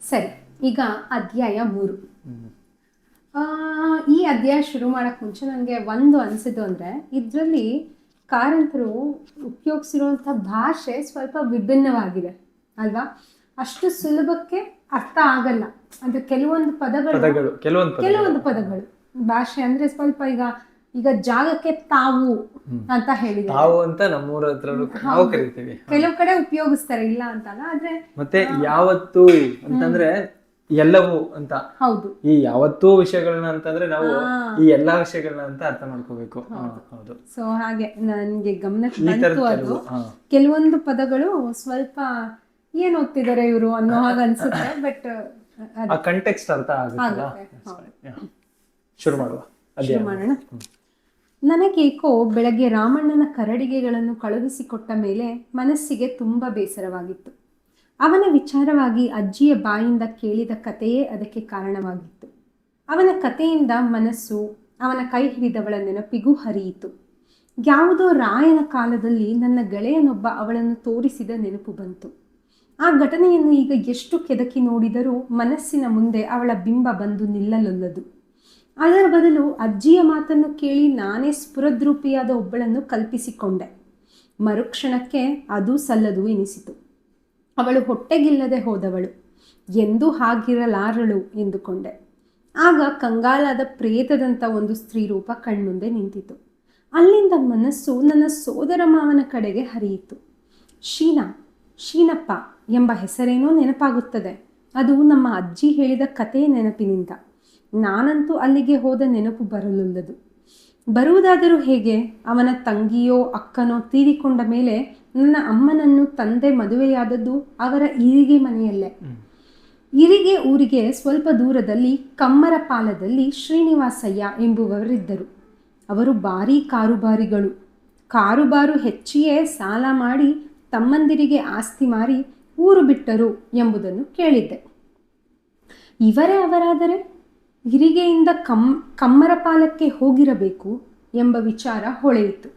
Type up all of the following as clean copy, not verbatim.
ಸರಿ, ಈಗ ಅಧ್ಯಾಯ 3. ಈ ಅಧ್ಯಾಯ ಶುರು ಮಾಡೋಕ್ಕೆ ಮುಂಚೆ ನನಗೆ ಒಂದು ಅನಿಸಿದ್ದು ಅಂದರೆ, ಇದರಲ್ಲಿ ಕಾರಂತರು ಉಪಯೋಗಿಸಿರುವಂಥ ಭಾಷೆ ಸ್ವಲ್ಪ ವಿಭಿನ್ನವಾಗಿದೆ ಅಲ್ವಾ? ಅಷ್ಟು ಸುಲಭಕ್ಕೆ ಅರ್ಥ ಆಗಲ್ಲ. ಅಂದರೆ ಕೆಲವೊಂದು ಪದಗಳು ಭಾಷೆ ಅಂದರೆ ಸ್ವಲ್ಪ ಈಗ ಜಾಗಕ್ಕೆ ತಾವು ಅಂತ ಹೇಳಿದ್ದಾರೆ. ತಾವು ಅಂತ ನಮ್ಮೂರ ಹತ್ರ ನಾವು ಕರಿತೀವಿ. ಕೆಲವು ಕಡೆ ಉಪಯೋಗಿಸ್ತಾರೆ, ಇಲ್ಲ ಅಂತಲ್ಲ. ಆದ್ರೆ ಮತ್ತೆ ಯಾವತ್ತು ಅಂತಂದ್ರೆ ಎಲ್ಲವೂ ಅಂತ. ಹೌದು, ಈ ಯಾವತ್ತೂ ವಿಷಯಗಳನ್ನ ಅಂತಂದ್ರೆ ನಾವು ಈ ಎಲ್ಲಾ ವಿಷಯಗಳನ್ನ ಅಂತ ಅರ್ಥ ಮಾಡ್ಕೋಬೇಕು. ಹೌದು. ಸೊ ಹಾಗೆ ನನ್ಗೆ ಗಮನಕ್ಕೆ ಬಂತು ಅದು. ಕೆಲವೊಂದು ಪದಗಳು ಸ್ವಲ್ಪ ಏನ್ ಓದ್ತಿದ್ದಾರೆ ಇವರು ಅನ್ನೋ ಹಾಗೆ ಅನ್ಸುತ್ತೆ. ಬಟ್ ಆ ಕಂಟೆಕ್ಸ್ಟ್ ಅರ್ಥ ಆಗುತ್ತೆ. ಶುರು ಮಾಡೋಣ. ನನಗೇಕೋ ಬೆಳಗ್ಗೆ ರಾಮಣ್ಣನ ಕರಡಿಗೆಗಳನ್ನು ಕಳುಹಿಸಿಕೊಟ್ಟ ಮೇಲೆ ಮನಸ್ಸಿಗೆ ತುಂಬ ಬೇಸರವಾಗಿತ್ತು. ಅವನ ವಿಚಾರವಾಗಿ ಅಜ್ಜಿಯ ಬಾಯಿಂದ ಕೇಳಿದ ಕಥೆಯೇ ಅದಕ್ಕೆ ಕಾರಣವಾಗಿತ್ತು. ಅವನ ಕಥೆಯಿಂದ ಮನಸ್ಸು ಅವನ ಕೈ ಹಿಡಿದವಳ ನೆನಪಿಗೂ ಹರಿಯಿತು. ಯಾವುದೋ ರಾಯನ ಕಾಲದಲ್ಲಿ ನನ್ನ ಗೆಳೆಯನೊಬ್ಬ ಅವಳನ್ನು ತೋರಿಸಿದ ನೆನಪು ಬಂತು. ಆ ಘಟನೆಯನ್ನು ಈಗ ಎಷ್ಟು ಕೆದಕಿ ನೋಡಿದರೂ ಮನಸ್ಸಿನ ಮುಂದೆ ಅವಳ ಬಿಂಬ ಬಂದು ನಿಲ್ಲಲೊಲ್ಲದು. ಅದರ ಬದಲು ಅಜ್ಜಿಯ ಮಾತನ್ನು ಕೇಳಿ ನಾನೇ ಸ್ಫುರದ್ರೂಪಿಯಾದ ಒಬ್ಬಳನ್ನು ಕಲ್ಪಿಸಿಕೊಂಡೆ. ಮರುಕ್ಷಣಕ್ಕೆ ಅದು ಸಲ್ಲದು ಎನಿಸಿತು. ಅವಳು ಹೊಟ್ಟೆಗಿಲ್ಲದೆ ಹೋದವಳು, ಎಂದೂ ಹಾಗಿರಲಾರಳು ಎಂದುಕೊಂಡೆ. ಆಗ ಕಂಗಾಲಾದ ಪ್ರೇತದಂಥ ಒಂದು ಸ್ತ್ರೀ ರೂಪ ಕಣ್ಮುಂದೆ ನಿಂತಿತು. ಅಲ್ಲಿಂದ ಮನಸ್ಸು ನನ್ನ ಸೋದರ ಮಾವನ ಕಡೆಗೆ ಹರಿಯಿತು. ಶೀನಪ್ಪ ಎಂಬ ಹೆಸರೇನೋ ನೆನಪಾಗುತ್ತದೆ. ಅದು ನಮ್ಮ ಅಜ್ಜಿ ಹೇಳಿದ ಕಥೆಯ ನೆನಪಿನಿಂದ. ನಾನಂತೂ ಅಲ್ಲಿಗೆ ಹೋದ ನೆನಪು ಬರಲುಲ್ಲದು. ಬರುವುದಾದರೂ ಹೇಗೆ? ಅವನ ತಂಗಿಯೋ ಅಕ್ಕನೋ ತೀರಿಕೊಂಡ ಮೇಲೆ ನನ್ನ ಅಮ್ಮನನ್ನು ತಂದೆ ಮದುವೆಯಾದದ್ದು ಅವರ ಇರಿಗೆ ಮನೆಯಲ್ಲೇ. ಇರಿಗೆ ಊರಿಗೆ ಸ್ವಲ್ಪ ದೂರದಲ್ಲಿ ಕಮ್ಮರಪಾಲದಲ್ಲಿ ಶ್ರೀನಿವಾಸಯ್ಯ ಎಂಬುವವರಿದ್ದರು. ಅವರು ಭಾರೀ ಕಾರುಬಾರಿಗಳು. ಕಾರುಬಾರು ಹೆಚ್ಚಿಯೇ ಸಾಲ ಮಾಡಿ ತಮ್ಮಂದಿರಿಗೆ ಆಸ್ತಿ ಮಾರಿ ಊರು ಬಿಟ್ಟರು ಎಂಬುದನ್ನು ಕೇಳಿದ್ದೆ. ಇವರೇ ಅವರಾದರೆ ಇರಿಗೆಯಿಂದ ಕಮ್ಮರಪಾಲಕ್ಕೆ ಹೋಗಿರಬೇಕು ಎಂಬ ವಿಚಾರ ಹೊಳೆಯಿತು.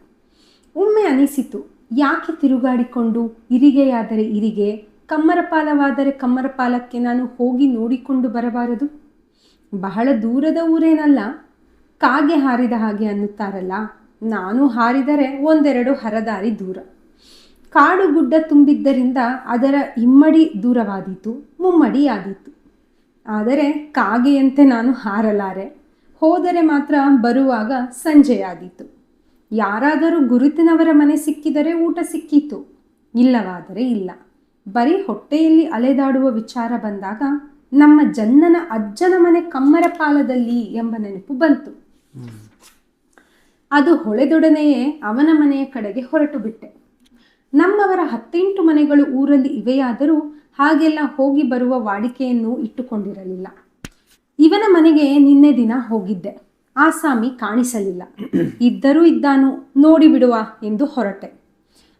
ಒಮ್ಮೆ ಅನಿಸಿತು, ಯಾಕೆ ತಿರುಗಾಡಿಕೊಂಡು ಇರಿಗೆಯಾದರೆ ಇರಿಗೆ, ಕಮ್ಮರಪಾಲವಾದರೆ ಕಮ್ಮರಪಾಲಕ್ಕೆ ನಾನು ಹೋಗಿ ನೋಡಿಕೊಂಡು ಬರಬಾರದು? ಬಹಳ ದೂರದ ಊರೇನಲ್ಲ, ಕಾಗೆ ಹಾರಿದ ಹಾಗೆ ಅನ್ನುತ್ತಾರಲ್ಲ, ನಾನು ಹಾರಿದರೆ ಒಂದೆರಡು ಹರದಾರಿ ದೂರ. ಕಾಡು ಗುಡ್ಡ ತುಂಬಿದ್ದರಿಂದ ಅದರ ಇಮ್ಮಡಿ ದೂರವಾದೀತು, ಮುಮ್ಮಡಿಯಾದೀತು. ಆದರೆ ಕಾಗೆಯಂತೆ ನಾನು ಹಾರಲಾರೆ. ಹೋದರೆ ಮಾತ್ರ ಬರುವಾಗ ಸಂಜೆಯಾದೀತು. ಯಾರಾದರೂ ಗುರುತಿನವರ ಮನೆ ಸಿಕ್ಕಿದರೆ ಊಟ ಸಿಕ್ಕಿತು, ಇಲ್ಲವಾದರೆ ಇಲ್ಲ. ಬರೀ ಹೊಟ್ಟೆಯಲ್ಲಿ ಅಲೆದಾಡುವ ವಿಚಾರ ಬಂದಾಗ ನಮ್ಮ ಜನ್ನನ ಅಜ್ಜನ ಮನೆ ಕಮ್ಮರಪಾಲದಲ್ಲಿ ಎಂಬ ನೆನಪು ಬಂತು. ಅದು ಹೊಳೆದೊಡನೆಯೇ ಅವನ ಮನೆಯ ಕಡೆಗೆ ಹೊರಟು ಬಿಟ್ಟೆ. ನಮ್ಮವರ 10-8 ಮನೆಗಳು ಊರಲ್ಲಿ ಇವೆಯಾದರೂ ಹಾಗೆಲ್ಲ ಹೋಗಿ ಬರುವ ವಾಡಿಕೆಯನ್ನು ಇಟ್ಟುಕೊಂಡಿರಲಿಲ್ಲ. ಇವನ ಮನೆಗೆ ನಿನ್ನೆ ದಿನ ಹೋಗಿದ್ದೆ. ಆಸಾಮಿ ಕಾಣಿಸಲಿಲ್ಲ. ಇದ್ದರೂ ಇದ್ದಾನು, ನೋಡಿಬಿಡುವ ಎಂದು ಹೊರಟೆ.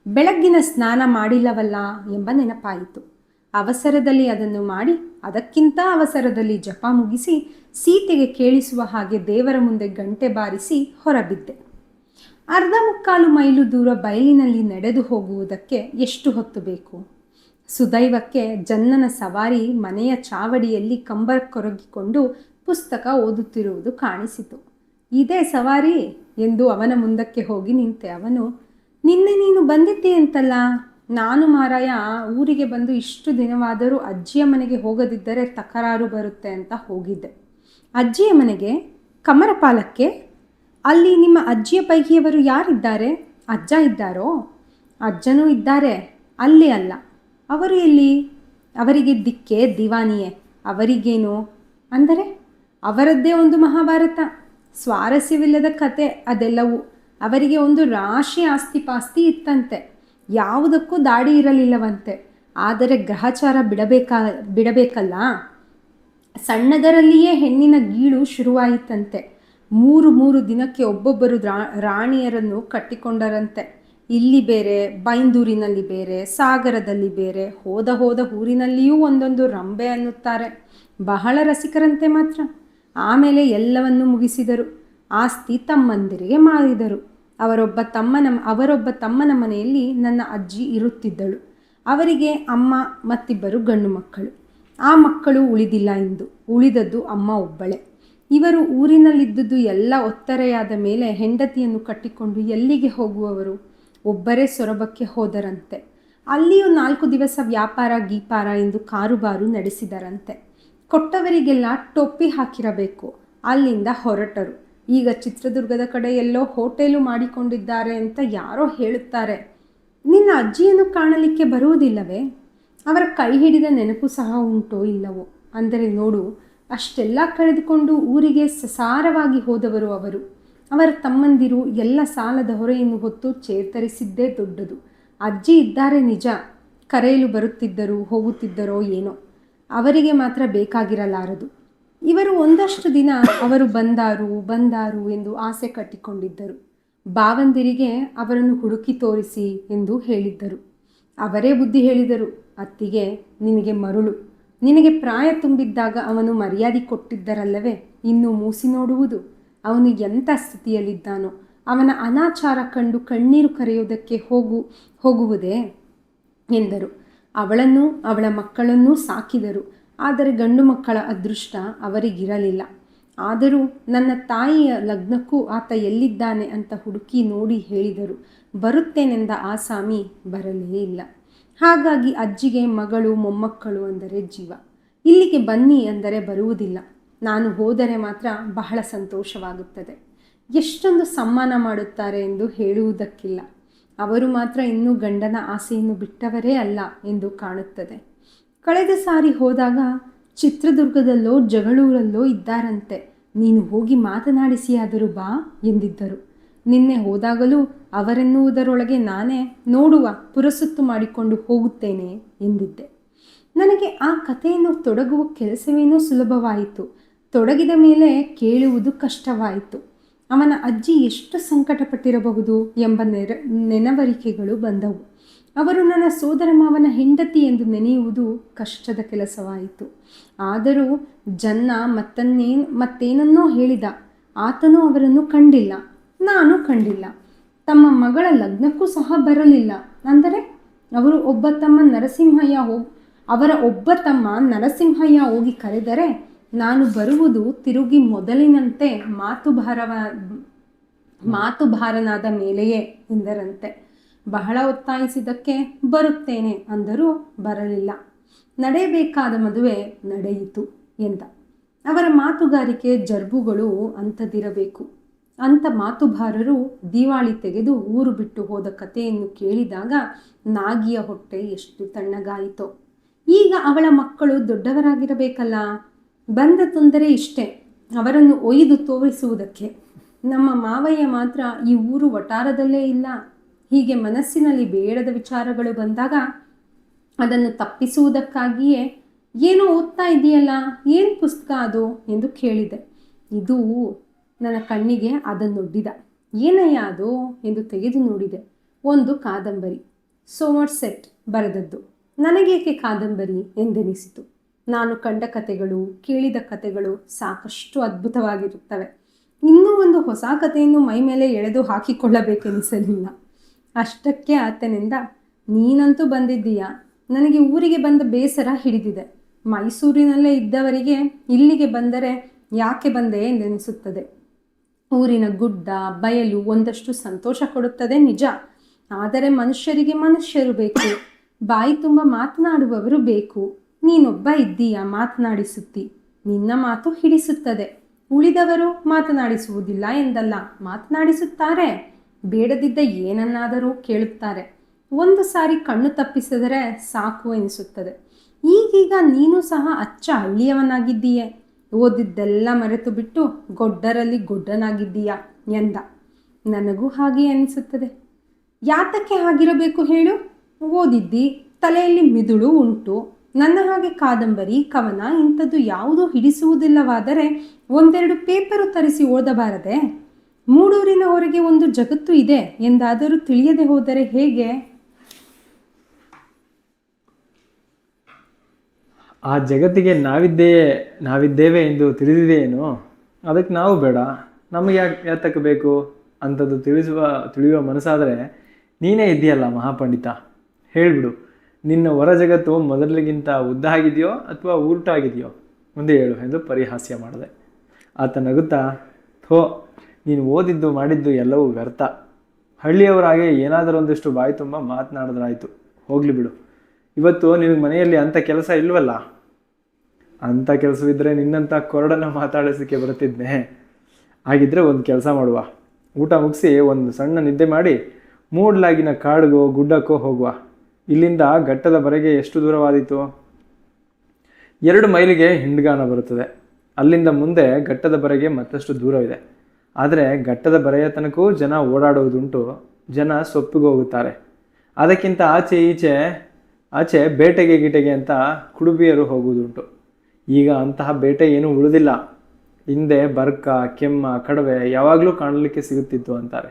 ಬೆಳಗ್ಗಿನ ಸ್ನಾನ ಮಾಡಿಲ್ಲವಲ್ಲ ಎಂಬ ನೆನಪಾಯಿತು. ಅವಸರದಲ್ಲಿ ಅದನ್ನು ಮಾಡಿ ಅದಕ್ಕಿಂತ ಅವಸರದಲ್ಲಿ ಜಪ ಮುಗಿಸಿ ಸೀತೆಗೆ ಕೇಳಿಸುವ ಹಾಗೆ ದೇವರ ಮುಂದೆ ಗಂಟೆ ಬಾರಿಸಿ ಹೊರಬಿದ್ದೆ. 1/4 ಮೈಲು ದೂರ ಬಯಲಿನಲ್ಲಿ ನಡೆದು ಹೋಗುವುದಕ್ಕೆ ಎಷ್ಟು ಹೊತ್ತು ಬೇಕು? ಸುದೈವಕ್ಕೆ ಜನ್ನನ ಸವಾರಿ ಮನೆಯ ಚಾವಡಿಯಲ್ಲಿ ಕಂಬಕ್ಕೊರಗಿಕೊಂಡು ಪುಸ್ತಕ ಓದುತ್ತಿರುವುದು ಕಾಣಿಸಿತು. ಇದೇ ಸವಾರಿ ಎಂದು ಅವನ ಮುಂದಕ್ಕೆ ಹೋಗಿ ನಿಂತೆ. ಅವನು, ನಿನ್ನೆ ನೀನು ಬಂದಿದ್ದೀಯಂತಲ್ಲ. ನಾನು ಮಾರಾಯ ಊರಿಗೆ ಬಂದು ಇಷ್ಟು ದಿನವಾದರೂ ಅಜ್ಜಿಯ ಮನೆಗೆ ಹೋಗದಿದ್ದರೆ ತಕರಾರು ಬರುತ್ತೆ ಅಂತ ಹೋಗಿದ್ದೆ. ಅಜ್ಜಿಯ ಮನೆಗೆ? ಕಮ್ಮರಪಾಲಕ್ಕೆ? ಅಲ್ಲಿ ನಿಮ್ಮ ಅಜ್ಜಿಯ ಪೈಕಿಯವರು ಯಾರಿದ್ದಾರೆ? ಅಜ್ಜ ಇದ್ದಾರೋ? ಅಜ್ಜನೂ ಇದ್ದಾರೆ. ಅಲ್ಲಿ ಅಲ್ಲ. ಅವರು ಎಲ್ಲಿ? ಅವರಿಗೆ ದಿಕ್ಕೆ ದಿವಾನಿಯೇ. ಅವರಿಗೇನು ಅಂದರೆ ಅವರದ್ದೇ ಒಂದು ಮಹಾಭಾರತ. ಸ್ವಾರಸ್ಯವಿಲ್ಲದ ಕತೆ ಅದೆಲ್ಲವೂ. ಅವರಿಗೆ ಒಂದು ರಾಶಿ ಆಸ್ತಿ ಪಾಸ್ತಿ ಇತ್ತಂತೆ. ಯಾವುದಕ್ಕೂ ದಾಡಿ ಇರಲಿಲ್ಲವಂತೆ. ಆದರೆ ಗ್ರಹಚಾರ ಬಿಡಬೇಕಲ್ಲ. ಸಣ್ಣದರಲ್ಲಿಯೇ ಹೆಣ್ಣಿನ ಗೀಳು ಶುರುವಾಯಿತಂತೆ. 3 ದಿನಕ್ಕೆ ಒಬ್ಬೊಬ್ಬರು ರಾಣಿಯರನ್ನು ಕಟ್ಟಿಕೊಂಡರಂತೆ. ಇಲ್ಲಿ ಬೇರೆ, ಬೈಂದೂರಿನಲ್ಲಿ ಬೇರೆ, ಸಾಗರದಲ್ಲಿ ಬೇರೆ, ಹೋದ ಊರಿನಲ್ಲಿಯೂ ಒಂದೊಂದು ರಂಬೆ ಅನ್ನುತ್ತಾರೆ. ಬಹಳ ರಸಿಕರಂತೆ ಮಾತ್ರ. ಆಮೇಲೆ ಎಲ್ಲವನ್ನೂ ಮುಗಿಸಿದರು. ಆಸ್ತಿ ತಮ್ಮಂದಿರಿಗೆ ಮಾರಿದರು. ಅವರೊಬ್ಬ ತಮ್ಮನ ಮನೆಯಲ್ಲಿ ನನ್ನ ಅಜ್ಜಿ ಇರುತ್ತಿದ್ದಳು. ಅವರಿಗೆ ಅಮ್ಮ ಮತ್ತಿಬ್ಬರು ಗಂಡು ಮಕ್ಕಳು. ಆ ಮಕ್ಕಳು ಉಳಿದಿಲ್ಲ ಎಂದು. ಉಳಿದದ್ದು ಅಮ್ಮ ಒಬ್ಬಳೇ. ಇವರು ಊರಿನಲ್ಲಿದ್ದುದು ಎಲ್ಲ ಒತ್ತರೆಯಾದ ಮೇಲೆ ಹೆಂಡತಿಯನ್ನು ಕಟ್ಟಿಕೊಂಡು ಎಲ್ಲಿಗೆ ಹೋಗುವವರು? ಒಬ್ಬರೇ ಸೊರಬಕ್ಕೆ ಹೋದರಂತೆ. ಅಲ್ಲಿಯೂ 4 ದಿವಸ ವ್ಯಾಪಾರ ಗೀಪಾರ ಎಂದು ಕಾರುಬಾರು ನಡೆಸಿದರಂತೆ. ಕೊಟ್ಟವರಿಗೆಲ್ಲ ಟೊಪ್ಪಿ ಹಾಕಿರಬೇಕು. ಅಲ್ಲಿಂದ ಹೊರಟರು. ಈಗ ಚಿತ್ರದುರ್ಗದ ಕಡೆ ಎಲ್ಲೋ ಹೋಟೆಲು ಮಾಡಿಕೊಂಡಿದ್ದಾರೆ ಅಂತ ಯಾರೋ ಹೇಳುತ್ತಾರೆ. ನಿನ್ನ ಅಜ್ಜಿಯನ್ನು ಕಾಣಲಿಕ್ಕೆ ಬರುವುದಿಲ್ಲವೇ? ಅವರ ಕೈ ಹಿಡಿದ ನೆನಪು ಸಹ ಉಂಟೋ ಇಲ್ಲವೋ? ಅಂದರೆ ನೋಡು, ಅಷ್ಟೆಲ್ಲ ಕಳೆದುಕೊಂಡು ಊರಿಗೆ ಸಸಾರವಾಗಿ ಹೋದವರು ಅವರು. ಅವರ ತಮ್ಮಂದಿರು ಎಲ್ಲ ಸಾಲದ ಹೊರೆಯನ್ನು ಹೊತ್ತು ಚೇತರಿಸಿದ್ದೇ ದೊಡ್ಡದು. ಅಜ್ಜಿ ಇದ್ದಾರೆ ನಿಜ, ಕರೆಯಲು ಬರುತ್ತಿದ್ದರು ಹೋಗುತ್ತಿದ್ದರೋ ಏನೋ, ಅವರಿಗೆ ಮಾತ್ರ ಬೇಕಾಗಿರಲಾರದು. ಇವರು ಒಂದಷ್ಟು ದಿನ ಅವರು ಬಂದಾರು ಎಂದು ಆಸೆ ಕಟ್ಟಿಕೊಂಡಿದ್ದರು. ಭಾವಂದಿರಿಗೆ ಅವರನ್ನು ಹುಡುಕಿ ತೋರಿಸಿ ಎಂದು ಹೇಳಿದ್ದರು. ಅವರೇ ಬುದ್ಧಿ ಹೇಳಿದರು. ಅತ್ತಿಗೆ, ನಿನಗೆ ಮರುಳು, ನಿನಗೆ ಪ್ರಾಯ ತುಂಬಿದ್ದಾಗ ಅವನು ಮರ್ಯಾದೆ ಕೊಟ್ಟಿದ್ದರಲ್ಲವೇ ಇನ್ನೂ ಮೂಸಿ ನೋಡುವುದು? ಅವನು ಎಂಥ ಸ್ಥಿತಿಯಲ್ಲಿದ್ದಾನೋ? ಅವನ ಅನಾಚಾರ ಕಂಡು ಕಣ್ಣೀರು ಕರೆಯುವುದಕ್ಕೆ ಹೋಗುವುದೇ ಎಂದರು. ಅವಳನ್ನೂ ಅವಳ ಮಕ್ಕಳನ್ನೂ ಸಾಕಿದರು. ಆದರೆ ಗಂಡು ಮಕ್ಕಳ ಅದೃಷ್ಟ ಅವರಿಗಿರಲಿಲ್ಲ. ಆದರೂ ನನ್ನ ತಾಯಿಯ ಲಗ್ನಕ್ಕೂ ಆತ ಎಲ್ಲಿದ್ದಾನೆ ಅಂತ ಹುಡುಕಿ ನೋಡಿ ಹೇಳಿದರು. ಬರುತ್ತೇನೆಂದ ಆಸಾಮಿ ಬರಲೇ ಇಲ್ಲ. ಹಾಗಾಗಿ ಅಜ್ಜಿಗೆ ಮಗಳು ಮೊಮ್ಮಕ್ಕಳು ಅಂದರೆ ಜೀವ. ಇಲ್ಲಿಗೆ ಬನ್ನಿ ಅಂದರೆ ಬರುವುದಿಲ್ಲ. ನಾನು ಹೋದರೆ ಮಾತ್ರ ಬಹಳ ಸಂತೋಷವಾಗುತ್ತದೆ. ಎಷ್ಟೊಂದು ಸಮ್ಮಾನ ಮಾಡುತ್ತಾರೆ ಎಂದು ಹೇಳುವುದಕ್ಕಿಲ್ಲ. ಅವರು ಮಾತ್ರ ಇನ್ನೂ ಗಂಡನ ಆಸೆಯನ್ನು ಬಿಟ್ಟವರೇ ಅಲ್ಲ ಎಂದು ಕಾಣುತ್ತದೆ. ಕಳೆದ ಸಾರಿ ಹೋದಾಗ ಚಿತ್ರದುರ್ಗದಲ್ಲೋ ಜಗಳೂರಲ್ಲೋ ಇದ್ದಾರಂತೆ. ನೀನು ಹೋಗಿ ಮಾತನಾಡಿಸಿಯಾದರೂ ಬಾ ಎಂದಿದ್ದರು. ನಿನ್ನೆ ಹೋದಾಗಲೂ ಅವರೆನ್ನುವುದರೊಳಗೆ ನಾನೇ ನೋಡುವ ಪುರಸುತ್ತು ಮಾಡಿಕೊಂಡು ಹೋಗುತ್ತೇನೆ ಎಂದಿದ್ದೆ. ನನಗೆ ಆ ಕಥೆಯನ್ನು ತೊಡಗುವ ಕೆಲಸವೇನೋ ಸುಲಭವಾಯಿತು. ತೊಡಗಿದ ಮೇಲೆ ಕೇಳುವುದು ಕಷ್ಟವಾಯಿತು. ಅವನ ಅಜ್ಜಿ ಎಷ್ಟು ಸಂಕಟಪಟ್ಟಿರಬಹುದು ಎಂಬ ನೆನವರಿಕೆಗಳು ಬಂದವು. ಅವರು ನನ್ನ ಸೋದರ ಮಾವನ ಹೆಂಡತಿ ಎಂದು ನೆನೆಯುವುದು ಕಷ್ಟದ ಕೆಲಸವಾಯಿತು. ಆದರೂ ಜನ್ನ ಮತ್ತೇನನ್ನೋ ಹೇಳಿದ. ಆತನೂ ಅವರನ್ನು ಕಂಡಿಲ್ಲ, ನಾನು ಕಂಡಿಲ್ಲ. ತಮ್ಮ ಮಗಳ ಲಗ್ನಕ್ಕೂ ಸಹ ಬರಲಿಲ್ಲ. ಅಂದರೆ ಅವರ ಒಬ್ಬ ತಮ್ಮ ನರಸಿಂಹಯ್ಯ ಹೋಗಿ ಕರೆದರೆ ನಾನು ಬರುವುದು ತಿರುಗಿ ಮೊದಲಿನಂತೆ ಮಾತುಭಾರನಾದ ಮೇಲೆಯೇ ಎಂದರಂತೆ. ಬಹಳ ಒತ್ತಾಯಿಸಿದ್ದಕ್ಕೆ ಬರುತ್ತೇನೆ ಅಂದರೂ ಬರಲಿಲ್ಲ. ನಡೆಯಬೇಕಾದ ಮದುವೆ ನಡೆಯಿತು ಎಂದ. ಅವರ ಮಾತುಗಾರಿಕೆ ಜರ್ಬುಗಳು ಅಂಥದಿರಬೇಕು. ಅಂಥ ಮಾತುಭಾರರು ದಿವಾಳಿ ತೆಗೆದು ಊರು ಬಿಟ್ಟು ಹೋದ ಕಥೆಯನ್ನು ಕೇಳಿದಾಗ ನಾಗಿಯ ಹೊಟ್ಟೆ ಎಷ್ಟು ತಣ್ಣಗಾಯಿತೋ. ಈಗ ಅವಳ ಮಕ್ಕಳು ದೊಡ್ಡವರಾಗಿರಬೇಕಲ್ಲ. ಬಂದ ತೊಂದರೆ ಇಷ್ಟೇ, ಅವರನ್ನು ಒಯ್ದು ತೋರಿಸುವುದಕ್ಕೆ. ನಮ್ಮ ಮಾವಯ್ಯ ಮಾತ್ರ ಈ ಊರು ವಟಾರದಲ್ಲೇ ಇಲ್ಲ. ಹೀಗೆ ಮನಸ್ಸಿನಲ್ಲಿ ಬೇಡದ ವಿಚಾರಗಳು ಬಂದಾಗ ಅದನ್ನು ತಪ್ಪಿಸುವುದಕ್ಕಾಗಿಯೇ ಏನೋ ಓದ್ತಾ ಇದೆಯಲ್ಲ, ಏನು ಪುಸ್ತಕ ಅದು ಎಂದು ಕೇಳಿದೆ. ಇದು ನನ್ನ ಕಣ್ಣಿಗೆ ಅದನ್ನೊಡ್ಡಿದ. ಏನಯ್ಯ ಅದು ಎಂದು ತೆಗೆದು ನೋಡಿದೆ. ಒಂದು ಕಾದಂಬರಿ, ಸೋಮರ್ಸೆಟ್ ಬರೆದದ್ದು. ನನಗೇಕೆ ಕಾದಂಬರಿ ಎಂದೆನಿಸಿತು. ನಾನು ಕಂಡ ಕಥೆಗಳು ಕೇಳಿದ ಕಥೆಗಳು ಸಾಕಷ್ಟು ಅದ್ಭುತವಾಗಿರುತ್ತವೆ. ಇನ್ನೂ ಒಂದು ಹೊಸ ಕಥೆಯನ್ನು ಮೈ ಮೇಲೆ ಎಳೆದು ಹಾಕಿಕೊಳ್ಳಬೇಕೆನಿಸಲಿಲ್ಲ. ಅಷ್ಟಕ್ಕೆ ಆತನಿಂದ, ನೀನಂತೂ ಬಂದಿದ್ದೀಯಾ, ನನಗೆ ಊರಿಗೆ ಬಂದ ಬೇಸರ ಹಿಡಿದಿದೆ. ಮೈಸೂರಿನಲ್ಲೇ ಇದ್ದವರಿಗೆ ಇಲ್ಲಿಗೆ ಬಂದರೆ ಯಾಕೆ ಬಂದೆ ಎಂದೆನಿಸುತ್ತದೆ. ಊರಿನ ಗುಡ್ಡ ಬಯಲು ಒಂದಷ್ಟು ಸಂತೋಷ ಕೊಡುತ್ತದೆ ನಿಜ. ಆದರೆ ಮನುಷ್ಯರಿಗೆ ಮನುಷ್ಯರು ಬೇಕು, ಬಾಯಿ ತುಂಬ ಮಾತನಾಡುವವರು ಬೇಕು. ನೀನೊಬ್ಬ ಇದ್ದೀಯಾ ಮಾತನಾಡಿಸುತ್ತಿ, ನಿನ್ನ ಮಾತು ಹಿಡಿಸುತ್ತದೆ. ಉಳಿದವರು ಮಾತನಾಡಿಸುವುದಿಲ್ಲ ಎಂದಲ್ಲ, ಮಾತನಾಡಿಸುತ್ತಾರೆ. ಬೇಡದಿದ್ದ ಏನನ್ನಾದರೂ ಕೇಳುತ್ತಾರೆ. ಒಂದು ಸಾರಿ ಕಣ್ಣು ತಪ್ಪಿಸಿದರೆ ಸಾಕು ಎನಿಸುತ್ತದೆ. ಈಗೀಗ ನೀನು ಸಹ ಅಚ್ಚ ಹಳ್ಳಿಯವನಾಗಿದ್ದೀಯೆ. ಓದಿದ್ದೆಲ್ಲ ಮರೆತು ಬಿಟ್ಟು ಗೊಡ್ಡರಲ್ಲಿ ಗೊಡ್ಡನಾಗಿದ್ದೀಯಾ ಎಂದ. ನನಗೂ ಹಾಗೆ ಅನಿಸುತ್ತದೆ. ಯಾತಕ್ಕೆ ಹಾಗಿರಬೇಕು ಹೇಳು? ಓದಿದ್ದಿ, ತಲೆಯಲ್ಲಿ ಮಿದುಳು ಉಂಟು. ನನ್ನ ಹಾಗೆ ಕಾದಂಬರಿ ಕವನ ಇಂಥದ್ದು ಯಾವುದೂ ಹಿಡಿಸುವುದಿಲ್ಲವಾದರೆ ಒಂದೆರಡು ಪೇಪರು ತರಿಸಿ ಓದಬಾರದೆ? ಮೂಡೂರಿನ ಹೊರಗೆ ಒಂದು ಜಗತ್ತು ಇದೆ ಎಂದಾದರೂ ತಿಳಿಯದೆ ಹೋದರೆ ಹೇಗೆ? ಆ ಜಗತ್ತಿಗೆ ನಾವಿದ್ದೇವೆ ಎಂದು ತಿಳಿದಿದೆಯೇನೋ? ಅದಕ್ಕೆ ನಾವು ಬೇಡ, ನಮಗೆ ಯಾತಕ್ಕೆ ಬೇಕು ಅಂಥದ್ದು ತಿಳಿಯುವ ಮನಸ್ಸಾದರೆ ನೀನೇ ಇದ್ದೀಯಲ್ಲ ಮಹಾಪಂಡಿತ, ಹೇಳಿಬಿಡು. ನಿನ್ನ ಹೊರ ಜಗತ್ತು ಮೊದಲಿಗಿಂತ ಉದ್ದ ಆಗಿದೆಯೋ ಅಥವಾ ಉರುಟಾಗಿದೆಯೋ ಮುಂದೆ ಹೇಳು ಎಂದು ಪರಿಹಾಸ್ಯ ಮಾಡಿದೆ. ಆತ ನಗುತ್ತಾ, ಥೋ, ನೀನು ಓದಿದ್ದು ಮಾಡಿದ್ದು ಎಲ್ಲವೂ ವ್ಯರ್ಥ. ಹಳ್ಳಿಯವರಾಗೆ ಏನಾದರೂ ಒಂದಿಷ್ಟು ಬಾಯಿ ತುಂಬ ಮಾತನಾಡಿದ್ರಾಯ್ತು, ಹೋಗಲಿ ಬಿಡು. ಇವತ್ತು ನಿನಗೆ ಮನೆಯಲ್ಲಿ ಅಂಥ ಕೆಲಸ ಇಲ್ವಲ್ಲ? ಅಂಥ ಕೆಲಸವಿದ್ದರೆ ನಿನ್ನಂಥ ಕೊರಡನ್ನು ಮಾತಾಡಿಸೋಕ್ಕೆ ಬರ್ತಿದ್ನೆ. ಹಾಗಿದ್ರೆ ಒಂದು ಕೆಲಸ ಮಾಡುವ, ಊಟ ಮುಗಿಸಿ ಒಂದು ಸಣ್ಣ ನಿದ್ದೆ ಮಾಡಿ ಮೂಡ್ಲಾಗಿನ ಕಾಡಿಗೋ ಗುಡ್ಡಕ್ಕೋ ಹೋಗುವ. ಇಲ್ಲಿಂದ ಘಟ್ಟದವರೆಗೆ ಎಷ್ಟು ದೂರವಾದೀತು? 2 ಮೈಲಿಗೆ ಹಿಂಡ್ಗಾನ ಬರುತ್ತದೆ. ಅಲ್ಲಿಂದ ಮುಂದೆ ಘಟ್ಟದವರೆಗೆ ಮತ್ತಷ್ಟು ದೂರವಿದೆ. ಆದರೆ ಘಟ್ಟದ ಬರೆಯ ತನಕವೂ ಜನ ಓಡಾಡುವುದುಂಟು. ಜನ ಸೊಪ್ಪಿಗೆ ಹೋಗುತ್ತಾರೆ. ಅದಕ್ಕಿಂತ ಆಚೆ ಬೇಟೆಗೆ ಗಿಟೆಗೆ ಅಂತ ಕುಡುಬಿಯರು ಹೋಗುವುದುಂಟು. ಈಗ ಅಂತಹ ಬೇಟೆ ಏನೂ ಉಳಿದಿಲ್ಲ. ಹಿಂದೆ ಬರ್ಕ, ಕೆಮ್ಮ, ಕಡವೆ ಯಾವಾಗಲೂ ಕಾಣಲಿಕ್ಕೆ ಸಿಗುತ್ತಿತ್ತು ಅಂತಾರೆ.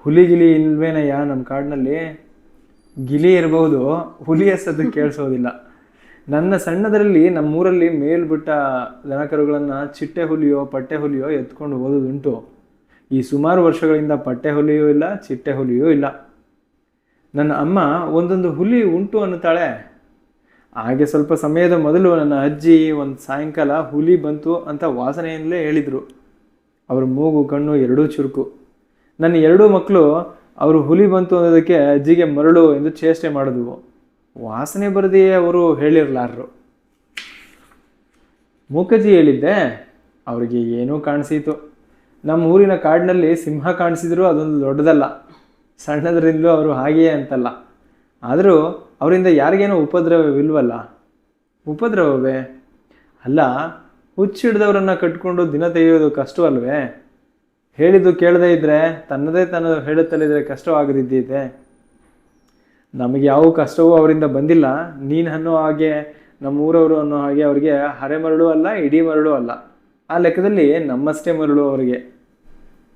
ಹುಲಿಗಿಲಿ ಇಲ್ವೇನಯ್ಯ ನಮ್ಮ ಕಾಡಿನಲ್ಲಿ? ಗಿಲಿ ಇರಬಹುದು, ಹುಲಿ ಹೆಸದು ಕೇಳಿಸೋದಿಲ್ಲ. ನನ್ನ ಸಣ್ಣದರಲ್ಲಿ ನಮ್ಮೂರಲ್ಲಿ ಮೇಲ್ಬಿಟ್ಟ ದನಕರುಗಳನ್ನು ಚಿಟ್ಟೆ ಹುಲಿಯೋ ಪಟ್ಟೆ ಹುಲಿಯೋ ಎತ್ಕೊಂಡು ಹೋಗೋದುಂಟು. ಈ ಸುಮಾರು ವರ್ಷಗಳಿಂದ ಪಟ್ಟೆ ಹುಲಿಯೂ ಇಲ್ಲ, ಚಿಟ್ಟೆ ಹುಲಿಯೂ ಇಲ್ಲ. ನನ್ನ ಅಮ್ಮ ಒಂದೊಂದು ಹುಲಿ ಉಂಟು ಅನ್ನುತ್ತಾಳೆ. ಹಾಗೆ ಸ್ವಲ್ಪ ಸಮಯದ ಮೊದಲು ನನ್ನ ಅಜ್ಜಿ ಒಂದು ಸಾಯಂಕಾಲ ಹುಲಿ ಬಂತು ಅಂತ ವಾಸನೆಯಿಂದಲೇ ಹೇಳಿದರು. ಅವ್ರ ಮೂಗು ಕಣ್ಣು ಎರಡೂ ಚುರುಕು. ನನ್ನ 2 ಮಕ್ಕಳು ಅವರು ಹುಲಿ ಬಂತು ಅನ್ನೋದಕ್ಕೆ ಅಜ್ಜಿಗೆ ಮರಳು ಎಂದು ಚೇಷ್ಟೆ ಮಾಡಿದ್ವು. ವಾಸನೆ ಬರದೆಯೇ ಅವರು ಹೇಳಿರಲಾರರು. ಮೂಕಜ್ಜಿ ಹೇಳಿದ್ದೆ, ಅವರಿಗೆ ಏನೂ ಕಾಣಿಸಿತು. ನಮ್ಮ ಊರಿನ ಕಾಡಿನಲ್ಲಿ ಸಿಂಹ ಕಾಣಿಸಿದ್ರು ಅದೊಂದು ದೊಡ್ಡದಲ್ಲ. ಸಣ್ಣದರಿಂದಲೂ ಅವರು ಹಾಗೆಯೇ ಅಂತಲ್ಲ. ಆದರೂ ಅವರಿಂದ ಯಾರಿಗೇನೋ ಉಪದ್ರವವಿಲ್ವಲ್ಲ? ಉಪದ್ರವವೇ? ಅಲ್ಲ, ಹುಚ್ಚಿಡ್ದವರನ್ನು ಕಟ್ಕೊಂಡು ದಿನ ತೆಗೆಯೋದು ಕಷ್ಟವಲ್ವೇ? ಹೇಳಿದ್ದು ಕೇಳದೇ ಇದ್ದರೆ ತನ್ನದೇ ಹೇಳುತ್ತಲಿದ್ರೆ ಕಷ್ಟವಾಗದಿದ್ದಿದೆ. ನಮಗೆ ಯಾವ ಕಷ್ಟವೂ ಅವರಿಂದ ಬಂದಿಲ್ಲ. ನೀನು ಅನ್ನೋ ಹಾಗೆ, ನಮ್ಮೂರವರು ಅನ್ನೋ ಹಾಗೆ ಅವರಿಗೆ ಹರೆ ಮರಳು ಅಲ್ಲ, ಇಡೀ ಮರಳು ಅಲ್ಲ. ಆ ಲೆಕ್ಕದಲ್ಲಿ ನಮ್ಮಷ್ಟೇ ಮರಳು ಅವರಿಗೆ.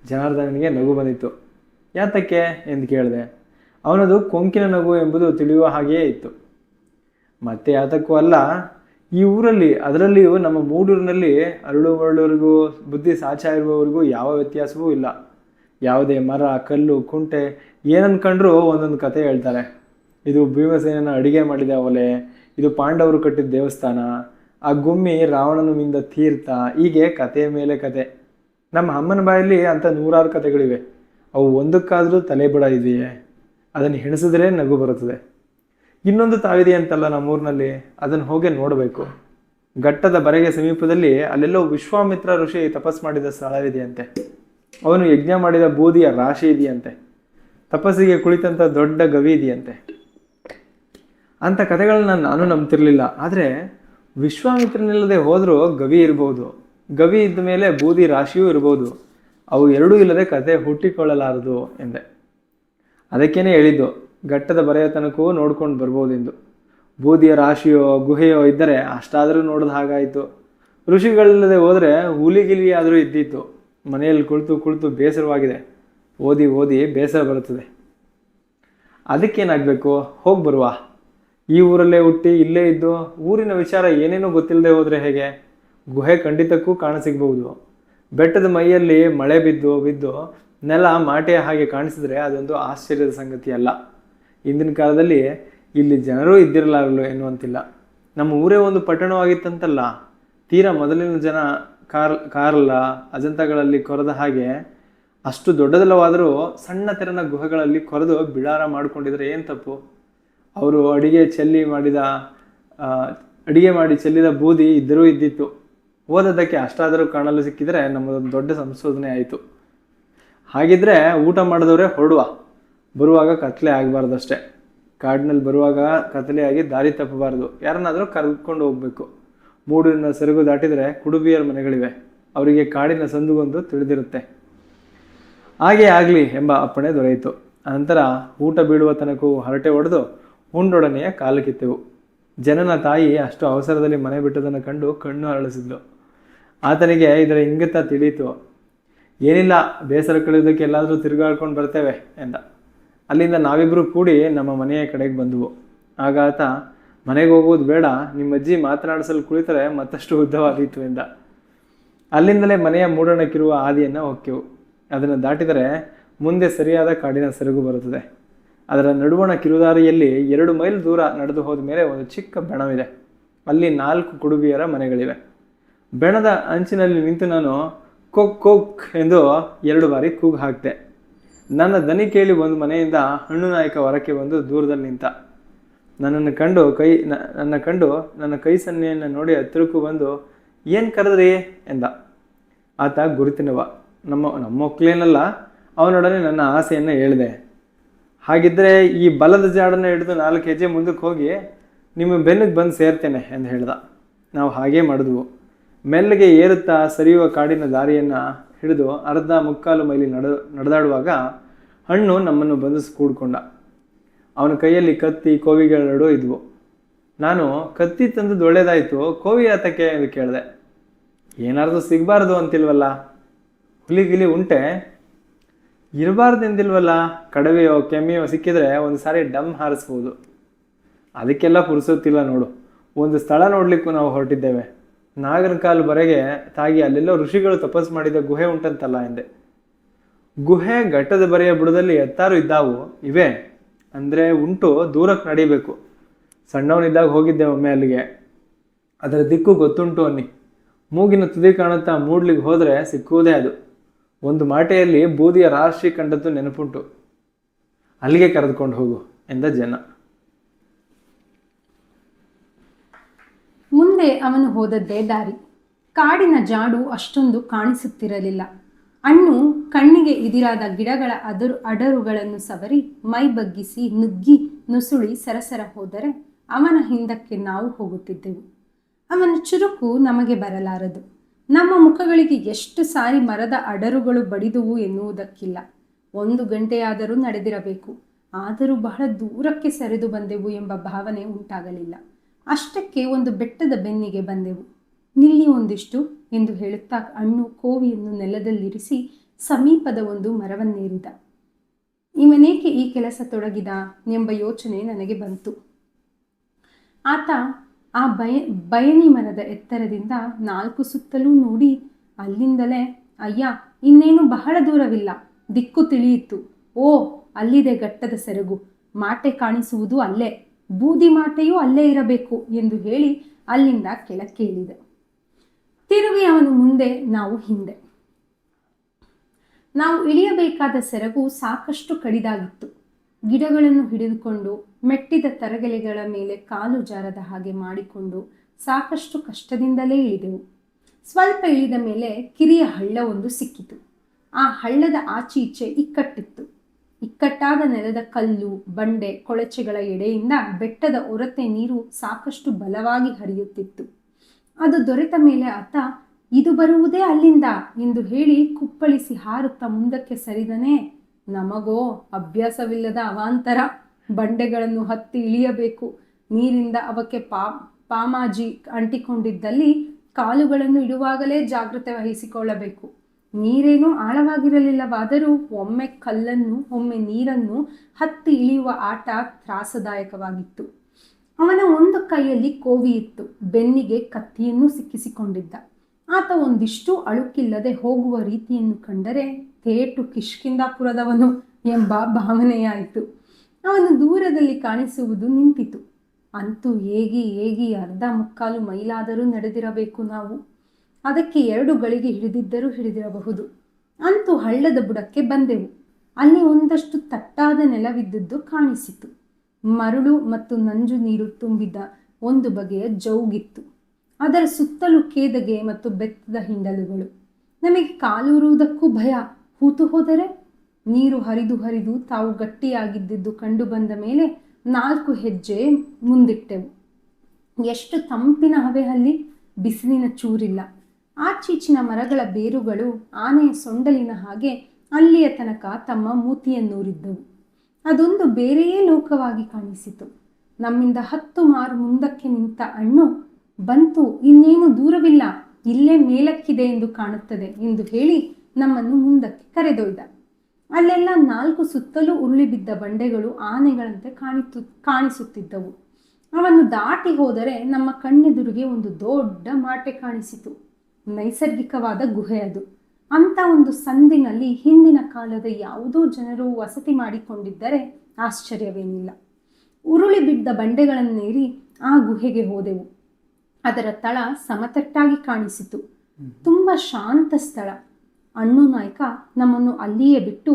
ಜನಾರ್ದನಿಗೆ ನಗು ಬಂದಿತ್ತು. ಯಾತಕ್ಕೆ ಎಂದು ಕೇಳಿದೆ. ಅವನದು ಕೊಂಕಿನ ನಗು ಎಂಬುದು ತಿಳಿಯುವ ಹಾಗೆಯೇ ಇತ್ತು. ಮತ್ತೆ ಯಾತಕ್ಕೂ ಅಲ್ಲ, ಈ ಊರಲ್ಲಿ, ಅದರಲ್ಲಿಯೂ ನಮ್ಮ ಮೂಡೂರಿನಲ್ಲಿ ಅರಳು ಮರಳುವರೆಗೂ ಬುದ್ಧಿ ಸಾಚ ಇರುವವರೆಗೂ ಯಾವ ವ್ಯತ್ಯಾಸವೂ ಇಲ್ಲ. ಯಾವುದೇ ಮರ, ಕಲ್ಲು, ಕುಂಟೆ ಏನನ್ನು ಕಂಡ್ರೂ ಒಂದೊಂದು ಕತೆ ಹೇಳ್ತಾರೆ. ಇದು ಭೀಮಸೇನನ ಅಡಿಗೆ ಮಾಡಿದ ಒಲೆ, ಇದು ಪಾಂಡವರು ಕಟ್ಟಿದ ದೇವಸ್ಥಾನ, ಆ ಗುಮ್ಮಿ ರಾವಣನು ಮಿಂದ ತೀರ್ಥ, ಹೀಗೆ ಕತೆ ಮೇಲೆ ಕತೆ. ನಮ್ಮ ಅಮ್ಮನ ಬಾಯಲ್ಲಿ ಅಂಥ 100 ಕತೆಗಳಿವೆ. ಅವು ಒಂದಕ್ಕಾದರೂ ತಲೆಬುಡ ಇದೆಯೇ? ಅದನ್ನು ಹೆಣಿಸಿದ್ರೆ ನಗು ಬರುತ್ತದೆ. ಇನ್ನೊಂದು ತಾವಿದೆ ಅಂತಲ್ಲ ನಮ್ಮೂರಿನಲ್ಲಿ, ಅದನ್ನು ಹೋಗಿ ನೋಡಬೇಕು. ಘಟ್ಟದ ಬರೆಗೆ ಸಮೀಪದಲ್ಲಿ ಅಲ್ಲೆಲ್ಲೋ ವಿಶ್ವಾಮಿತ್ರ ಋಷಿ ತಪಸ್ ಮಾಡಿದ ಸ್ಥಳವಿದೆಯಂತೆ. ಅವನು ಯಜ್ಞ ಮಾಡಿದ ಬೂದಿಯ ರಾಶಿ ಇದೆಯಂತೆ. ತಪಸ್ಸಿಗೆ ಕುಳಿತಂಥ ದೊಡ್ಡ ಗವಿ ಇದೆಯಂತೆ. ಅಂಥ ಕಥೆಗಳನ್ನ ನಾನು ನಂಬ್ತಿರ್ಲಿಲ್ಲ. ಆದರೆ ವಿಶ್ವಾಮಿತ್ರನಿಲ್ಲದೆ ಹೋದರೂ ಗವಿ ಇರ್ಬೋದು, ಗವಿ ಇದ್ದ ಮೇಲೆ ಬೂದಿ ರಾಶಿಯೂ ಇರ್ಬೋದು. ಅವು ಎರಡೂ ಇಲ್ಲದೆ ಕತೆ ಹುಟ್ಟಿಕೊಳ್ಳಲಾರದು ಎಂದೆ. ಅದಕ್ಕೇನೆ ಹೇಳಿದ್ದು, ಘಟ್ಟದ ಬರೆಯ ತನಕವೂ ನೋಡ್ಕೊಂಡು ಬರ್ಬೋದೆಂದು. ಬೂದಿಯ ರಾಶಿಯೋ ಗುಹೆಯೋ ಇದ್ದರೆ ಅಷ್ಟಾದರೂ ನೋಡಿದ ಹಾಗಾಯಿತು. ಋಷಿಗಳಿಲ್ಲದೆ ಹೋದರೆ ಹುಲಿಗಿಲಿ ಆದರೂ ಇದ್ದಿತ್ತು. ಮನೆಯಲ್ಲಿ ಕುಳಿತು ಬೇಸರವಾಗಿದೆ. ಓದಿ ಬೇಸರ ಬರುತ್ತದೆ. ಅದಕ್ಕೇನಾಗಬೇಕು? ಹೋಗಿ ಬರುವ. ಈ ಊರಲ್ಲೇ ಹುಟ್ಟಿ ಇಲ್ಲೇ ಇದ್ದು ಊರಿನ ವಿಚಾರ ಏನೇನೋ ಗೊತ್ತಿಲ್ಲದೆ ಹೋದರೆ ಹೇಗೆ? ಗುಹೆ ಖಂಡಿತಕ್ಕೂ ಕಾಣಸಿಗಬಹುದು. ಬೆಟ್ಟದ ಮೈಯಲ್ಲಿ ಮಳೆ ಬಿದ್ದು ನೆಲ ಮಾಟೆಯ ಹಾಗೆ ಕಾಣಿಸಿದ್ರೆ ಅದೊಂದು ಆಶ್ಚರ್ಯದ ಸಂಗತಿ ಅಲ್ಲ. ಇಂದಿನ ಕಾಲದಲ್ಲಿ ಇಲ್ಲಿ ಜನರೂ ಇದ್ದಿರಲಾರಲು ಎನ್ನುವಂತಿಲ್ಲ. ನಮ್ಮ ಊರೇ ಒಂದು ಪಟ್ಟಣವಾಗಿತ್ತಂತಲ್ಲ. ತೀರಾ ಮೊದಲಿನ ಜನ ಕಾರ್ಲ ಅಜಂತಗಳಲ್ಲಿ ಕೊರೆದ ಹಾಗೆ ಅಷ್ಟು ದೊಡ್ಡದಲ್ಲವಾದರೂ ಸಣ್ಣ ತೆರನ ಗುಹೆಗಳಲ್ಲಿ ಕೊರೆದು ಬಿಡಾರ ಮಾಡಿಕೊಂಡಿದ್ರೆ ಏನು ತಪ್ಪು? ಅವರು ಅಡಿಗೆ ಮಾಡಿ ಚೆಲ್ಲಿದ ಬೂದಿ ಇದ್ದರೂ ಇದ್ದಿತ್ತು. ಓದೋದಕ್ಕೆ ಅಷ್ಟಾದರೂ ಕಾಣಲು ಸಿಕ್ಕಿದರೆ ನಮ್ಮದೊಂದು ದೊಡ್ಡ ಸಂಶೋಧನೆ ಆಯಿತು. ಹಾಗಿದ್ರೆ ಊಟ ಮಾಡಿದವರೇ ಹೊರಡುವ. ಬರುವಾಗ ಕತ್ಲೆ ಆಗಬಾರ್ದಷ್ಟೇ. ಕಾಡಿನಲ್ಲಿ ಬರುವಾಗ ಕತ್ತಲೆಯಾಗಿ ದಾರಿ ತಪ್ಪಬಾರ್ದು. ಯಾರನ್ನಾದರೂ ಕರೆದುಕೊಂಡು ಹೋಗಬೇಕು. ಮೂಡೂರಿನ ಸೆರಗು ದಾಟಿದರೆ ಕುಡುಬಿಯರ ಮನೆಗಳಿವೆ. ಅವರಿಗೆ ಕಾಡಿನ ಸಂದುಗೊಂದು ತಿಳಿದಿರುತ್ತೆ. ಹಾಗೇ ಆಗಲಿ ಎಂಬ ಅಪ್ಪಣೆ ದೊರೆಯಿತು. ಅನಂತರ ಊಟ ಬೀಳುವ ತನಕವೂ ಹರಟೆ ಹೊಡೆದು ಉಂಡೊಡನೆಯ ಕಾಲು ಕಿತ್ತೆವು. ಜನನ ತಾಯಿ ಅಷ್ಟು ಅವಸರದಲ್ಲಿ ಮನೆ ಬಿಟ್ಟದನ್ನು ಕಂಡು ಕಣ್ಣು ಅರಳಿಸಿದ್ಲು. ಆತನಿಗೆ ಇದರ ಇಂಗಿತ ತಿಳಿಯಿತು. ಏನಿಲ್ಲ, ಬೇಸರ ಕಳೆಯೋದಕ್ಕೆ ಎಲ್ಲಾದರೂ ತಿರುಗಾಡ್ಕೊಂಡು ಬರ್ತೇವೆ ಎಂದ. ಅಲ್ಲಿಂದ ನಾವಿಬ್ಬರು ಕೂಡಿ ನಮ್ಮ ಮನೆಯ ಕಡೆಗೆ ಬಂದವು. ಆಗ ಆತ, ಮನೆಗೆ ಹೋಗುವುದು ಬೇಡ, ನಿಮ್ಮಜ್ಜಿ ಮಾತನಾಡಿಸಲು ಕುಳಿತರೆ ಮತ್ತಷ್ಟು ಉದ್ದವಾದೀತು ಎಂದ. ಅಲ್ಲಿಂದಲೇ ಮನೆಯ ಮೂಡಣಕ್ಕಿರುವ ಹಾದಿಯನ್ನು ಹೊಕ್ಕೆವು. ಅದನ್ನು ದಾಟಿದರೆ ಮುಂದೆ ಸರಿಯಾದ ಕಾಡಿನ ಸೆರಗು ಬರುತ್ತದೆ. ಅದರ ನಡುವಣ ಕಿರುದಾರಿಯಲ್ಲಿ 2 ಮೈಲ್ ದೂರ ನಡೆದು ಹೋದ ಮೇಲೆ ಒಂದು ಚಿಕ್ಕ ಬೆಣವಿದೆ. ಅಲ್ಲಿ 4 ಕುಡುಬಿಯರ ಮನೆಗಳಿವೆ. ಬೆಣದ ಅಂಚಿನಲ್ಲಿ ನಿಂತು ನಾನು ಕೊಕ್ ಕೊಕ್ ಎಂದು 2 ಬಾರಿ ಕೂಗು ಹಾಕಿದೆ. ನನ್ನ ದನಿ ಕೇಳಿ ಒಂದು ಮನೆಯಿಂದ ಹಣ್ಣು ನಾಯಕ ಹೊರಕ್ಕೆ ಬಂದು ದೂರದಲ್ಲಿ ನಿಂತ. ನನ್ನ ಕಂಡು ನನ್ನ ಕೈ ಸನ್ನೆಯನ್ನು ನೋಡಿ ಹತ್ತಿರಕ್ಕೂ ಬಂದು ಏನು ಕರೆದ್ರಿ ಎಂದ. ಆತ ಗುರುತಿನವ, ನಮ್ಮ ಮಕ್ಕಳೇನಲ್ಲ. ಅವನೊಡನೆ ನನ್ನ ಆಸೆಯನ್ನು ಹೇಳಿದೆ. ಹಾಗಿದ್ದರೆ ಈ ಬಲದ ಜಾಡನ್ನು ಹಿಡಿದು 4 ಹೆಜ್ಜೆ ಮುಂದಕ್ಕೆ ಹೋಗಿ ನಿಮ್ಮ ಬೆನ್ನಿಗೆ ಬಂದು ಸೇರ್ತೇನೆ ಎಂದು ಹೇಳ್ದ. ನಾವು ಹಾಗೇ ಮಾಡಿದ್ವು. ಮೆಲ್ಲಗೆ ಏರುತ್ತಾ ಸರಿಯುವ ಕಾಡಿನ ದಾರಿಯನ್ನು ಹಿಡಿದು 1/4 ಮೈಲಿ ನಡೆದಾಡುವಾಗ ಹಣ್ಣು ನಮ್ಮನ್ನು ಬಂಧಿಸಿ ಕೂಡ್ಕೊಂಡ. ಅವನ ಕೈಯಲ್ಲಿ ಕತ್ತಿ, ಕೋವಿಗಳೆರಡೂ ಇದ್ವು. ನಾನು ಕತ್ತಿ ತಂದದ್ದು ಒಳ್ಳೇದಾಯಿತು, ಕೋವಿ ಆತಕ್ಕೆ ಎಂದು ಕೇಳಿದೆ. ಏನಾದರೂ ಸಿಗಬಾರ್ದು ಅಂತಿಲ್ವಲ್ಲ, ಹುಲಿಗಿಲಿ ಉಂಟೆ ಇರಬಾರ್ದೆಂದಿಲ್ವಲ್ಲ, ಕಡವೆಯೋ ಕೆಮ್ಮೆಯೋ ಸಿಕ್ಕಿದ್ರೆ ಒಂದು ಸಾರಿ ಡಮ್ ಹಾರಿಸ್ಬೋದು. ಅದಕ್ಕೆಲ್ಲ ಪುರುಸೊತ್ತಿಲ್ಲ ನೋಡು. ಒಂದು ಸ್ಥಳ ನೋಡ್ಲಿಕ್ಕೂ ನಾವು ಹೊರಟಿದ್ದೇವೆ. ನಾಗರಕಾಲ್ವರೆಗೆ ತಾಗಿ ಅಲ್ಲೆಲ್ಲೋ ಋಷಿಗಳು ತಪಸ್ಸು ಮಾಡಿದ ಗುಹೆ ಉಂಟಂತಲ್ಲ ಎಂದೆ. ಗುಹೆ ಘಟ್ಟದ ಬರೆಯ ಬುಡದಲ್ಲಿ ಎತ್ತಾರು ಇದ್ದಾವು ಇವೆ ಅಂದರೆ ಉಂಟು, ದೂರಕ್ಕೆ ನಡಿಬೇಕು. ಸಣ್ಣವನಿದ್ದಾಗ ಹೋಗಿದ್ದೆ ಒಮ್ಮೆ ಅಲ್ಲಿಗೆ. ಅದರ ದಿಕ್ಕು ಗೊತ್ತುಂಟು ಅನ್ನಿ. ಮೂಗಿನ ತುದಿ ಕಾಣುತ್ತಾ ಮೂಡ್ಲಿಕ್ಕೆ ಹೋದರೆ ಸಿಕ್ಕುವುದೇ ಅದು. ಒಂದು ಮಾಟೆಯಲ್ಲಿ ಬೂದಿಯ ರಾಶಿ ಕಂಡದ್ದು ನೆನಪುಂಟು. ಅಲ್ಲಿಗೆ ಕರೆದುಕೊಂಡು ಹೋಗು ಎಂದ ಜನ. ಮುಂದೆ ಅವನು ಹೋದದ್ದೇ ದಾರಿ. ಕಾಡಿನ ಜಾಡು ಅಷ್ಟೊಂದು ಕಾಣಿಸುತ್ತಿರಲಿಲ್ಲ. ಹಣ್ಣು ಕಣ್ಣಿಗೆ ಇದಿರಾದ ಗಿಡಗಳ ಅಡರುಗಳನ್ನು ಸವರಿ ಮೈ ಬಗ್ಗಿಸಿ ನುಗ್ಗಿ ನುಸುಳಿ ಸರಸರ ಹೋದರೆ ಅವನ ಹಿಂದಕ್ಕೆ ನಾವು ಹೋಗುತ್ತಿದ್ದೆವು. ಅವನ ಚುರುಕು ನಮಗೆ ಬರಲಾರದು. ನಮ್ಮ ಮುಖಗಳಿಗೆ ಎಷ್ಟು ಸಾರಿ ಮರದ ಅಡರುಗಳು ಬಡಿದುವು ಎನ್ನುವುದಕ್ಕಿಲ್ಲ. 1 ಗಂಟೆಯಾದರೂ ನಡೆದಿರಬೇಕು. ಆದರೂ ಬಹಳ ದೂರಕ್ಕೆ ಸರಿದು ಬಂದೆವು ಎಂಬ ಭಾವನೆ ಉಂಟಾಗಲಿಲ್ಲ. ಅಷ್ಟಕ್ಕೆ ಒಂದು ಬೆಟ್ಟದ ಬೆನ್ನಿಗೆ ಬಂದೆವು. ನಿಲ್ಲಿ ಒಂದಿಷ್ಟು ಎಂದು ಹೇಳುತ್ತಾ ಹಣ್ಣು ಕೋವಿಯನ್ನು ನೆಲದಲ್ಲಿರಿಸಿ ಸಮೀಪದ ಒಂದು ಮರವನ್ನೇರಿದ. ಇವನೇಕೆ ಈ ಕೆಲಸ ತೊಡಗಿದ ಎಂಬ ಯೋಚನೆ ನನಗೆ ಬಂತು. ಆತ ಆ ಬಯನಿ ಮರದ ಎತ್ತರದಿಂದ 4 ಸುತ್ತಲೂ ನೋಡಿ ಅಲ್ಲಿಂದಲೇ, ಅಯ್ಯ ಇನ್ನೇನು ಬಹಳ ದೂರವಿಲ್ಲ, ದಿಕ್ಕು ತಿಳಿಯಿತು. ಓ, ಅಲ್ಲಿದೆ ಘಟ್ಟದ ಸೆರಗು, ಮಾಟೆ ಕಾಣಿಸುವುದು ಅಲ್ಲೇ, ಬೂದಿ ಮಾಟೆಯೂ ಅಲ್ಲೇ ಇರಬೇಕು ಎಂದು ಹೇಳಿ ಅಲ್ಲಿಂದ ಕೆಳಕ್ಕೆ ಇಳಿದ. ತಿರುಗಿ ಅವನು ಮುಂದೆ, ನಾವು ಹಿಂದೆ. ನಾವು ಇಳಿಯಬೇಕಾದ ಸೆರಗು ಸಾಕಷ್ಟು ಕಡಿದಾಗಿತ್ತು. ಗಿಡಗಳನ್ನು ಹಿಡಿದುಕೊಂಡು ಮೆಟ್ಟಿದ ತರಗೆಲೆಗಳ ಮೇಲೆ ಕಾಲು ಜಾರದ ಹಾಗೆ ಮಾಡಿಕೊಂಡು ಸಾಕಷ್ಟು ಕಷ್ಟದಿಂದಲೇ ಇಳಿದೆವು. ಸ್ವಲ್ಪ ಇಳಿದ ಮೇಲೆ ಕಿರಿಯ ಹಳ್ಳವೊಂದು ಸಿಕ್ಕಿತು. ಆ ಹಳ್ಳದ ಆಚೀಚೆ ಇಕ್ಕಟ್ಟಿತ್ತು. ಇಕ್ಕಟ್ಟಾದ ನೆಲದ ಕಲ್ಲು, ಬಂಡೆ, ಕೊಳಚೆಗಳ ಎಡೆಯಿಂದ ಬೆಟ್ಟದ ಒರತೆ ನೀರು ಸಾಕಷ್ಟು ಬಲವಾಗಿ ಹರಿಯುತ್ತಿತ್ತು. ಅದು ದೊರೆತ ಮೇಲೆ ಆತ, ಇದು ಬರುವುದೇ ಅಲ್ಲಿಂದ ಎಂದು ಹೇಳಿ ಕುಪ್ಪಳಿಸಿ ಹಾರುತ್ತಾ ಮುಂದಕ್ಕೆ ಸರಿದನೇ. ನಮಗೋ ಅಭ್ಯಾಸವಿಲ್ಲದ ಅವಾಂತರ. ಬಂಡೆಗಳನ್ನು ಹತ್ತಿ ಇಳಿಯಬೇಕು. ನೀರಿಂದ ಅವಕ್ಕೆ ಪಾಮಾಜಿ ಅಂಟಿಕೊಂಡಿದ್ದಲ್ಲಿ ಕಾಲುಗಳನ್ನು ಇಡುವಾಗಲೇ ಜಾಗ್ರತೆ ವಹಿಸಿಕೊಳ್ಳಬೇಕು. ನೀರೇನೂ ಆಳವಾಗಿರಲಿಲ್ಲವಾದರೂ ಒಮ್ಮೆ ಕಲ್ಲನ್ನು ಒಮ್ಮೆ ನೀರನ್ನು ಹತ್ತಿ ಇಳಿಯುವ ಆಟ ತ್ರಾಸದಾಯಕವಾಗಿತ್ತು. ಅವನ ಒಂದು ಕೈಯಲ್ಲಿ ಕೋವಿ ಇತ್ತು, ಬೆನ್ನಿಗೆ ಕತ್ತಿಯನ್ನು ಸಿಕ್ಕಿಸಿಕೊಂಡಿದ್ದ. ಆತ ಒಂದಿಷ್ಟು ಅಳುಕಿಲ್ಲದೆ ಹೋಗುವ ರೀತಿಯನ್ನು ಕಂಡರೆ ತೇಟು ಕಿಷ್ಕಿಂದಾಪುರದವನು ಎಂಬ ಭಾವನೆಯಾಯಿತು. ಅವನು ದೂರದಲ್ಲಿ ಕಾಣಿಸುವುದು ನಿಂತಿತು. ಅಂತೂ ಏಗಿ 1/4 ಮೈಲಾದರೂ ನಡೆದಿರಬೇಕು ನಾವು. ಅದಕ್ಕೆ 2 ಗಳಿಗೆ ಹಿಡಿದಿರಬಹುದು. ಅಂತೂ ಹಳ್ಳದ ಬುಡಕ್ಕೆ ಬಂದೆವು. ಅಲ್ಲಿ ಒಂದಷ್ಟು ತಟ್ಟಾದ ನೆಲವಿದ್ದದ್ದು ಕಾಣಿಸಿತು. ಮರಳು ಮತ್ತು ನಂಜು ನೀರು ತುಂಬಿದ ಒಂದು ಬಗೆಯ ಜೌಗಿತ್ತು. ಅದರ ಸುತ್ತಲೂ ಕೇದಗೆ ಮತ್ತು ಬೆತ್ತದ ಹಿಂಡಲುಗಳು. ನಮಗೆ ಕಾಲೂರುವುದಕ್ಕೂ ಭಯ. ಹೂತು ಹೋದರೆ ನೀರು ಹರಿದು ತಾವು ಗಟ್ಟಿಯಾಗಿದ್ದುದು ಕಂಡು ಬಂದ ಮೇಲೆ 4 ಹೆಜ್ಜೆ ಮುಂದಿಟ್ಟೆವು. ಎಷ್ಟು ತಂಪಿನ ಹವೆ ಅಲ್ಲಿ, ಬಿಸಿಲಿನ ಚೂರಿಲ್ಲ. ಆಚೀಚಿನ ಮರಗಳ ಬೇರುಗಳು ಆನೆಯ ಸೊಂಡಲಿನ ಹಾಗೆ ಅಲ್ಲಿಯ ತನಕ ತಮ್ಮ ಮೂತಿಯನ್ನೂರಿದ್ದವು. ಅದೊಂದು ಬೇರೆಯೇ ಲೋಕವಾಗಿ ಕಾಣಿಸಿತು. ನಮ್ಮಿಂದ 10 ಮಾರು ಮುಂದಕ್ಕೆ ನಿಂತ ಹಣ್ಣು, ಬಂತು, ಇನ್ನೇನು ದೂರವಿಲ್ಲ, ಇಲ್ಲೇ ಮೇಲಕ್ಕಿದೆ ಎಂದು ಕಾಣುತ್ತದೆ ಎಂದು ಹೇಳಿ ನಮ್ಮನ್ನು ಮುಂದಕ್ಕೆ ಕರೆದೊಯ್ದ. ಅಲ್ಲೆಲ್ಲ 4 ಸುತ್ತಲೂ ಉರುಳಿ ಬಿದ್ದ ಬಂಡೆಗಳು ಆನೆಗಳಂತೆ ಕಾಣಿಸುತ್ತಿದ್ದವು. ಅವನ್ನು ದಾಟಿ ಹೋದರೆ ನಮ್ಮ ಕಣ್ಣೆದುರಿಗೆ ಒಂದು ದೊಡ್ಡ ಮಾಟೆ ಕಾಣಿಸಿತು. ನೈಸರ್ಗಿಕವಾದ ಗುಹೆ ಅದು. ಅಂತ ಒಂದು ಸಂದಿನಲ್ಲಿ ಹಿಂದಿನ ಕಾಲದ ಯಾವುದೋ ಜನರು ವಸತಿ ಮಾಡಿಕೊಂಡಿದ್ದರೆ ಆಶ್ಚರ್ಯವೇನಿಲ್ಲ. ಉರುಳಿ ಬಿದ್ದ ಬಂಡೆಗಳನ್ನೇರಿ ಆ ಗುಹೆಗೆ ಹೋದೆವು. ಅದರ ತಳ ಸಮತಟ್ಟಾಗಿ ಕಾಣಿಸಿತು. ತುಂಬ ಶಾಂತ ಸ್ಥಳ. ಅಣ್ಣು ನಾಯ್ಕ ನಮ್ಮನ್ನು ಅಲ್ಲಿಯೇ ಬಿಟ್ಟು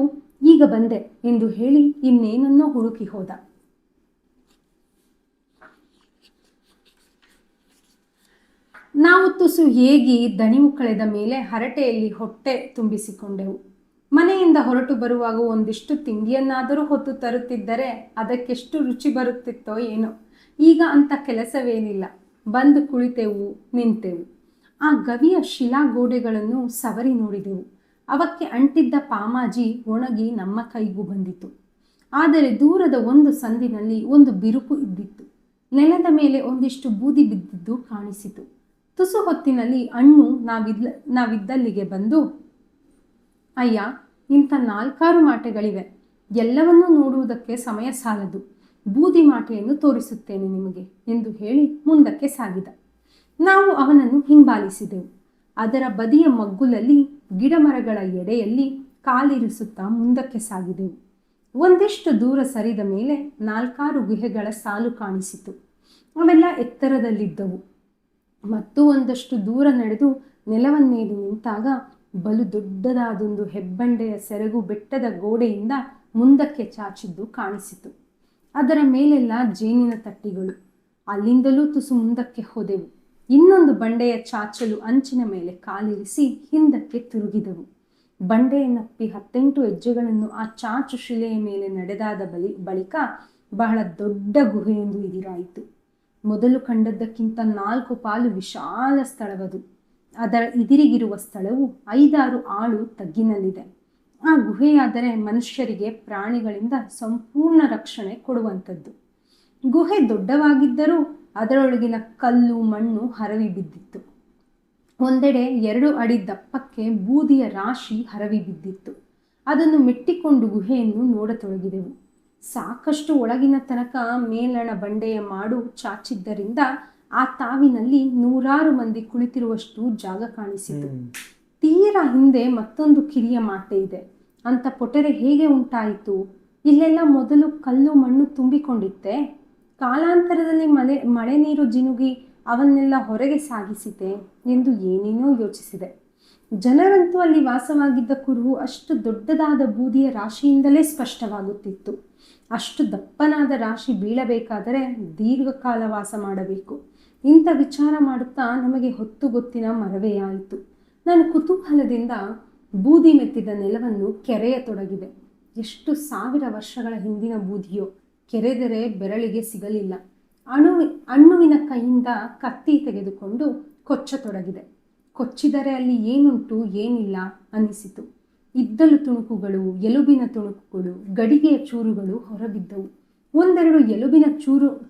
ಈಗ ಬಂದೆ ಎಂದು ಹೇಳಿ ಇನ್ನೇನನ್ನೋ ಹುಡುಕಿ ಹೋದ. ನಾವು ತುಸು ಹೇಗಿ ದಣಿವು ಕಳೆದ ಮೇಲೆ ಹರಟೆಯಲ್ಲಿ ಹೊಟ್ಟೆ ತುಂಬಿಸಿಕೊಂಡೆವು. ಮನೆಯಿಂದ ಹೊರಟು ಬರುವಾಗ ಒಂದಿಷ್ಟು ತಿಂಡಿಯನ್ನಾದರೂ ಹೊತ್ತು ತರುತ್ತಿದ್ದರೆ ಅದಕ್ಕೆಷ್ಟು ರುಚಿ ಬರುತ್ತಿತ್ತೋ ಏನೋ. ಈಗ ಅಂಥ ಕೆಲಸವೇನಿಲ್ಲ. ಬಂದು ಕುಳಿತೆವು, ನಿಂತೆವು. ಆ ಗವಿಯ ಶಿಲಾ ಗೋಡೆಗಳನ್ನು ಸವರಿ ನೋಡಿದೆವು. ಅವಕ್ಕೆ ಅಂಟಿದ್ದ ಪಾಮಾಜಿ ಒಣಗಿ ನಮ್ಮ ಕೈಗೂ ಬಂದಿತು. ಆದರೆ ದೂರದ ಒಂದು ಸಂದಿನಲ್ಲಿ ಒಂದು ಬಿರುಕು ಇದ್ದಿತ್ತು. ನೆಲದ ಮೇಲೆ ಒಂದಿಷ್ಟು ಬೂದಿ ಬಿದ್ದಿದ್ದು ಕಾಣಿಸಿತು. ತುಸು ಹೊತ್ತಿನಲ್ಲಿ ಅಣ್ಣು ನಾವಿದ್ದಲ್ಲಿಗೆ ಬಂದು, ಅಯ್ಯ, ಇಂಥ 4-6 ಮಾಟೆಗಳಿವೆ. ಎಲ್ಲವನ್ನೂ ನೋಡುವುದಕ್ಕೆ ಸಮಯ ಸಾಲದು. ಬೂದಿ ಮಾಟೆಯನ್ನು ತೋರಿಸುತ್ತೇನೆ ನಿಮಗೆ ಎಂದು ಹೇಳಿ ಮುಂದಕ್ಕೆ ಸಾಗಿದ. ನಾವು ಅವನನ್ನು ಹಿಂಬಾಲಿಸಿದೆವು. ಅದರ ಬದಿಯ ಮಗ್ಗುಲಲ್ಲಿ ಗಿಡಮರಗಳ ಎಡೆಯಲ್ಲಿ ಕಾಲಿರಿಸುತ್ತಾ ಮುಂದಕ್ಕೆ ಸಾಗಿದೆವು. ಒಂದಿಷ್ಟು ದೂರ ಸರಿದ ಮೇಲೆ 4-6 ಗುಹೆಗಳ ಸಾಲು ಕಾಣಿಸಿತು. ಅವೆಲ್ಲ ಎತ್ತರದಲ್ಲಿದ್ದವು. ಮತ್ತು ಒಂದಷ್ಟು ದೂರ ನಡೆದು ನೆಲವನ್ನೇರಿ ನಿಂತಾಗ ಬಲು ದೊಡ್ಡದಾದೊಂದು ಹೆಬ್ಬಂಡೆಯ ಸೆರಗು ಬೆಟ್ಟದ ಗೋಡೆಯಿಂದ ಮುಂದಕ್ಕೆ ಚಾಚಿದ್ದು ಕಾಣಿಸಿತು. ಅದರ ಮೇಲೆಲ್ಲ ಜೇನಿನ ತಟ್ಟಿಗಳು. ಅಲ್ಲಿಂದಲೂ ತುಸು ಮುಂದಕ್ಕೆ ಹೋದೆವು. ಇನ್ನೊಂದು ಬಂಡೆಯ ಚಾಚಲು ಅಂಚಿನ ಮೇಲೆ ಕಾಲಿರಿಸಿ ಹಿಂದಕ್ಕೆ ತಿರುಗಿದೆವು. ಬಂಡೆಯನ್ನಪ್ಪಿ 10-8 ಹೆಜ್ಜೆಗಳನ್ನು ಆ ಚಾಚು ಶಿಲೆಯ ಮೇಲೆ ನಡೆದಾದ ಬಳಿಕ ಬಹಳ ದೊಡ್ಡ ಗುಹೆಯೊಂದು ಎದುರಾಯಿತು. ಮೊದಲು ಕಂಡದ್ದಕ್ಕಿಂತ 4 ಪಾಲು ವಿಶಾಲ ಸ್ಥಳವದು. ಅದರ ಇದಿರಿಗಿರುವ ಸ್ಥಳವು 5-6 ಆಳು ತಗ್ಗಿನಲ್ಲಿದೆ. ಆ ಗುಹೆಯಾದರೆ ಮನುಷ್ಯರಿಗೆ ಪ್ರಾಣಿಗಳಿಂದ ಸಂಪೂರ್ಣ ರಕ್ಷಣೆ ಕೊಡುವಂಥದ್ದು. ಗುಹೆ ದೊಡ್ಡವಾಗಿದ್ದರೂ ಅದರೊಳಗಿನ ಕಲ್ಲು ಮಣ್ಣು ಹರವಿ ಬಿದ್ದಿತ್ತು. ಒಂದೆಡೆ 2 ಅಡಿ ದಪ್ಪಕ್ಕೆ ಬೂದಿಯ ರಾಶಿ ಹರವಿ ಬಿದ್ದಿತ್ತು. ಅದನ್ನು ಮೆಟ್ಟಿಕೊಂಡು ಗುಹೆಯನ್ನು ನೋಡತೊಡಗಿದೆವು. ಸಾಕಷ್ಟು ಒಳಗಿನ ತನಕ ಮೇಲಣ ಬಂಡೆಯ ಮಾಡು ಚಾಚಿದ್ದರಿಂದ ಆ ತಾವಿನಲ್ಲಿ 100 ಮಂದಿ ಕುಳಿತಿರುವಷ್ಟು ಜಾಗ ಕಾಣಿಸಿತು. ತೀರಾ ಹಿಂದೆ ಮತ್ತೊಂದು ಕಿರಿಯ ಮಾಟೆ ಇದೆ. ಅಂತ ಪೊಟರೆ ಹೇಗೆ ಉಂಟಾಯಿತು? ಇಲ್ಲೆಲ್ಲ ಮೊದಲು ಕಲ್ಲು ಮಣ್ಣು ತುಂಬಿಕೊಂಡಿತ್ತೆ. ಕಾಲಾಂತರದಲ್ಲಿ ಮಳೆ ನೀರು ಜಿನುಗಿ ಅವನ್ನೆಲ್ಲ ಹೊರಗೆ ಸಾಗಿಸಿತೆ ಎಂದು ಏನೇನೋ ಯೋಚಿಸಿದೆ. ಜನರಂತೂ ಅಲ್ಲಿ ವಾಸವಾಗಿದ್ದ ಕುರುಹು ಅಷ್ಟು ದೊಡ್ಡದಾದ ಬೂದಿಯ ರಾಶಿಯಿಂದಲೇ ಸ್ಪಷ್ಟವಾಗುತ್ತಿತ್ತು. ಅಷ್ಟು ದಪ್ಪನಾದ ರಾಶಿ ಬೀಳಬೇಕಾದರೆ ದೀರ್ಘಕಾಲ ವಾಸ ಮಾಡಬೇಕು. ಇಂಥ ವಿಚಾರ ಮಾಡುತ್ತಾ ನಮಗೆ ಹೊತ್ತು ಗೊತ್ತಿನ ಮರವೇ ಆಯಿತು. ನಾನು ಕುತೂಹಲದಿಂದ ಬೂದಿ ಮೆತ್ತಿದ ನೆಲವನ್ನು ಕೆರೆಯತೊಡಗಿದೆ. ಎಷ್ಟು 1000 ವರ್ಷಗಳ ಹಿಂದಿನ ಬೂದಿಯೋ. ಕೆರೆದರೆ ಬೆರಳಿಗೆ ಸಿಗಲಿಲ್ಲ. ಅಣ್ಣುವಿನ ಕೈಯಿಂದ ಕತ್ತಿ ತೆಗೆದುಕೊಂಡು ಕೊಚ್ಚತೊಡಗಿದೆ. ಕೊಚ್ಚಿದರೆ ಅಲ್ಲಿ ಏನುಂಟು ಏನಿಲ್ಲ ಅನ್ನಿಸಿತು. ಇದ್ದಲು ತುಣುಕುಗಳು, ಎಲುಬಿನ ತುಣುಕುಗಳು, ಗಡಿಗೆಯ ಚೂರುಗಳು ಹೊರಬಿದ್ದವು. 1-2 ಎಲುಬಿನ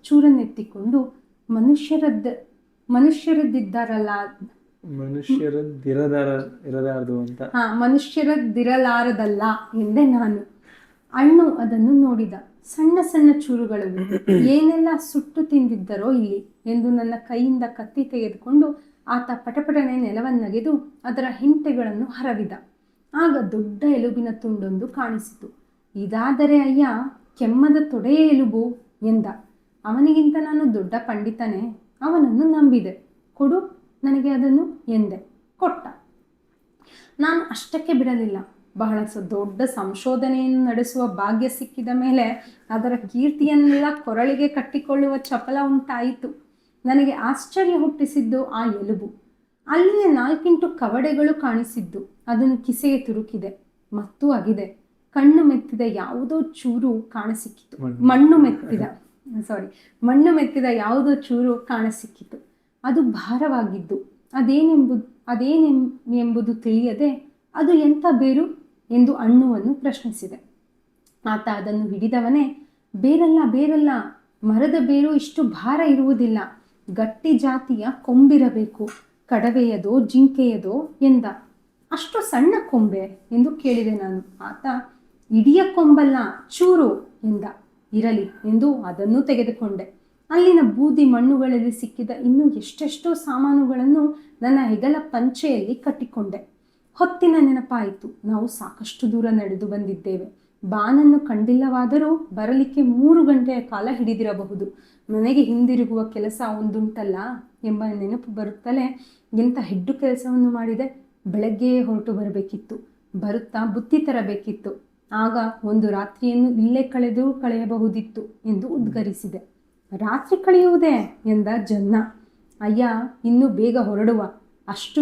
ಚೂರನ್ನೆತ್ತಿಕೊಂಡು ಮನುಷ್ಯರದ್ದಿರಲಾರದಲ್ಲ ಎಂದೆ ನಾನು. ಅಣ್ಣು ಅದನ್ನು ನೋಡಿದ. ಸಣ್ಣ ಸಣ್ಣ ಚೂರುಗಳು ಏನೆಲ್ಲ ಸುಟ್ಟು ತಿಂದಿದ್ದರೋ ಇಲ್ಲಿ ಎಂದು ನನ್ನ ಕೈಯಿಂದ ಕತ್ತಿ ತೆಗೆದುಕೊಂಡು ಆತ ಪಟಪಟನೆ ನೆಲವನ್ನಗೆದು ಅದರ ಹಿಂಟೆಗಳನ್ನು ಹರವಿದ. ಆಗ ದೊಡ್ಡ ಎಲುಬಿನ ತುಂಡೊಂದು ಕಾಣಿಸಿತು. ಇದಾದರೆ ಅಯ್ಯ, ಕೆಮ್ಮದ ತೊಡೆಯ ಎಲುಬು ಎಂದ. ಅವನಿಗಿಂತ ನಾನು ದೊಡ್ಡ ಪಂಡಿತನೇ. ಅವನನ್ನು ನಂಬಿದೆ. ಕೊಡು ನನಗೆ ಅದನ್ನು ಎಂದೆ. ಕೊಟ್ಟ. ನಾನು ಅಷ್ಟಕ್ಕೆ ಬಿಡಲಿಲ್ಲ. ಬಹಳ ದೊಡ್ಡ ಸಂಶೋಧನೆಯನ್ನು ನಡೆಸುವ ಭಾಗ್ಯ ಸಿಕ್ಕಿದ ಮೇಲೆ ಅದರ ಕೀರ್ತಿಯನ್ನೆಲ್ಲ ಕೊರಳಿಗೆ ಕಟ್ಟಿಕೊಳ್ಳುವ ಚಪಲ ಉಂಟಾಯಿತು. ನನಗೆ ಆಶ್ಚರ್ಯ ಹುಟ್ಟಿಸಿದ್ದು ಆ ಎಲುಬು. ಅಲ್ಲಿಯೇ 4-8 ಕವಡೆಗಳು ಕಾಣಿಸಿದ್ದು. ಅದನ್ನು ಕಿಸೆಗೆ ತುರುಕಿದೆ ಮತ್ತು ಅಗಿದೆ. ಮಣ್ಣು ಮೆತ್ತಿದ ಯಾವುದೋ ಚೂರು ಕಾಣಸಿಕ್ಕಿತು. ಅದು ಭಾರವಾಗಿದ್ದು ಅದೇನೆಂಬುದು ತಿಳಿಯದೆ ಅದು ಎಂಥ ಬೇರು ಎಂದು ಅಣ್ಣುವನ್ನು ಪ್ರಶ್ನಿಸಿದೆ. ಆತ ಅದನ್ನು ಹಿಡಿದವನೇ, ಬೇರಲ್ಲ, ಮರದ ಬೇರು ಇಷ್ಟು ಭಾರ ಇರುವುದಿಲ್ಲ. ಗಟ್ಟಿ ಜಾತಿಯ ಕೊಂಬಿರಬೇಕು. ಕಡವೆಯದೋ ಜಿಂಕೆಯದೋ ಎಂದ. ಅಷ್ಟು ಸಣ್ಣ ಕೊಂಬೆ ಎಂದು ಕೇಳಿದೆ ನಾನು. ಆತ ಇಡಿಯ ಕೊಂಬಲ್ಲ, ಚೂರು ಎಂದ. ಇರಲಿ ಎಂದು ಅದನ್ನು ತೆಗೆದುಕೊಂಡೆ. ಅಲ್ಲಿನ ಬೂದಿ ಮಣ್ಣುಗಳಲ್ಲಿ ಸಿಕ್ಕಿದ ಇನ್ನೂ ಎಷ್ಟೆಷ್ಟೋ ಸಾಮಾನುಗಳನ್ನು ನನ್ನ ಹೆಗಲ ಪಂಚೆಯಲ್ಲಿ ಕಟ್ಟಿಕೊಂಡೆ. ಹೊತ್ತಿನ ನೆನಪಾಯಿತು. ನಾವು ಸಾಕಷ್ಟು ದೂರ ನಡೆದು ಬಂದಿದ್ದೇವೆ. ಬಾನನ್ನು ಕಂಡಿಲ್ಲವಾದರೂ ಬರಲಿಕ್ಕೆ 3 ಗಂಟೆಯ ಕಾಲ ಹಿಡಿದಿರಬಹುದು. ಮನೆಗೆ ಹಿಂದಿರುಗುವ ಕೆಲಸ ಒಂದುಂಟಲ್ಲ ಎಂಬ ನೆನಪು ಬರುತ್ತಲೇ ಎಂಥ ಹೆಡ್ಡು ಕೆಲಸವನ್ನು ಮಾಡಿದೆ. ಬೆಳಗ್ಗೆಯೇ ಹೊರಟು ಬರಬೇಕಿತ್ತು. ಬರುತ್ತಾ ಬುತ್ತಿ ತರಬೇಕಿತ್ತು. ಆಗ ಒಂದು ರಾತ್ರಿಯನ್ನು ಇಲ್ಲೇ ಕಳೆಯಬಹುದಿತ್ತು ಎಂದು ಉದ್ಗರಿಸಿದೆ. ರಾತ್ರಿ ಕಳೆಯುವುದೇ ಎಂದ ಜನ್ನ. ಅಯ್ಯ, ಇನ್ನೂ ಬೇಗ ಹೊರಡುವ. ಎಷ್ಟು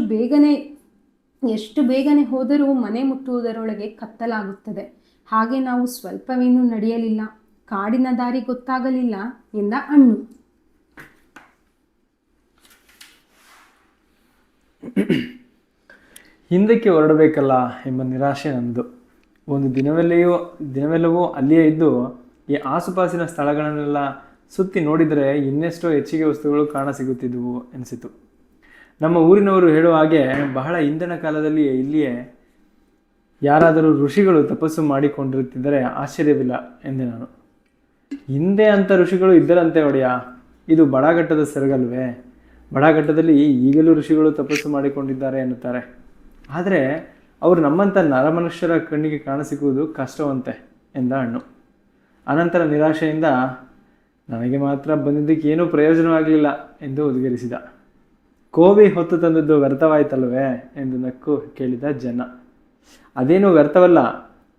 ಬೇಗನೆ ಹೋದರೂ ಮನೆ ಮುಟ್ಟುವುದರೊಳಗೆ ಕತ್ತಲಾಗುತ್ತದೆ. ಹಾಗೆ ನಾವು ಸ್ವಲ್ಪವೇನೂ ನಡೆಯಲಿಲ್ಲ. ಕಾಡಿನ ದಾರಿ ಗೊತ್ತಾಗಲಿಲ್ಲ ಎಂದ ಅಣ್ಣು. ಹಿಂದಕ್ಕೆ ಹೊರಡಬೇಕಲ್ಲ ಎಂಬ ನಿರಾಶೆ ನಂದು. ಒಂದು ದಿನವೆಲ್ಲವೂ ಅಲ್ಲಿಯೇ ಇದ್ದು ಈ ಆಸುಪಾಸಿನ ಸ್ಥಳಗಳನ್ನೆಲ್ಲ ಸುತ್ತಿ ನೋಡಿದರೆ ಇನ್ನೆಷ್ಟೋ ಹೆಚ್ಚಿಗೆ ವಸ್ತುಗಳು ಕಾಣಸಿಗುತ್ತಿದ್ದುವು ಎನಿಸಿತು. ನಮ್ಮ ಊರಿನವರು ಹೇಳುವ ಹಾಗೆ ಬಹಳ ಹಿಂದಿನ ಕಾಲದಲ್ಲಿ ಇಲ್ಲಿಯೇ ಯಾರಾದರೂ ಋಷಿಗಳು ತಪಸ್ಸು ಮಾಡಿಕೊಂಡಿರುತ್ತಿದ್ದರೆ ಆಶ್ಚರ್ಯವಿಲ್ಲ ಎಂದೆ ನಾನು. ಹಿಂದೆ ಅಂಥ ಋಷಿಗಳು ಇದ್ದರಂತೆ ಒಡೆಯ. ಇದು ಬಡಾಘಟ್ಟದ ಸೆರಗಲ್ವೇ? ಬಡಾಘಟ್ಟದಲ್ಲಿ ಈಗಲೂ ಋಷಿಗಳು ತಪಸ್ಸು ಮಾಡಿಕೊಂಡಿದ್ದಾರೆ ಎನ್ನುತ್ತಾರೆ. ಆದರೆ ಅವರು ನಮ್ಮಂಥ ನರಮನುಷ್ಯರ ಕಣ್ಣಿಗೆ ಕಾಣಸಿಗುವುದು ಕಷ್ಟವಂತೆ ಎಂದ ಅಣ್ಣು. ಅನಂತರ ನಿರಾಶೆಯಿಂದ ನನಗೆ ಮಾತ್ರ ಬಂದಿದ್ದಕ್ಕೆ ಏನೂ ಪ್ರಯೋಜನವಾಗಲಿಲ್ಲ ಎಂದು ಉದ್ಗರಿಸಿದ. ಕೋವಿ ಹೊತ್ತು ತಂದದ್ದು ವ್ಯರ್ಥವಾಯ್ತಲ್ವೇ ಎಂದು ನಕ್ಕು ಕೇಳಿದ ಜನ. ಅದೇನೂ ವ್ಯರ್ಥವಲ್ಲ.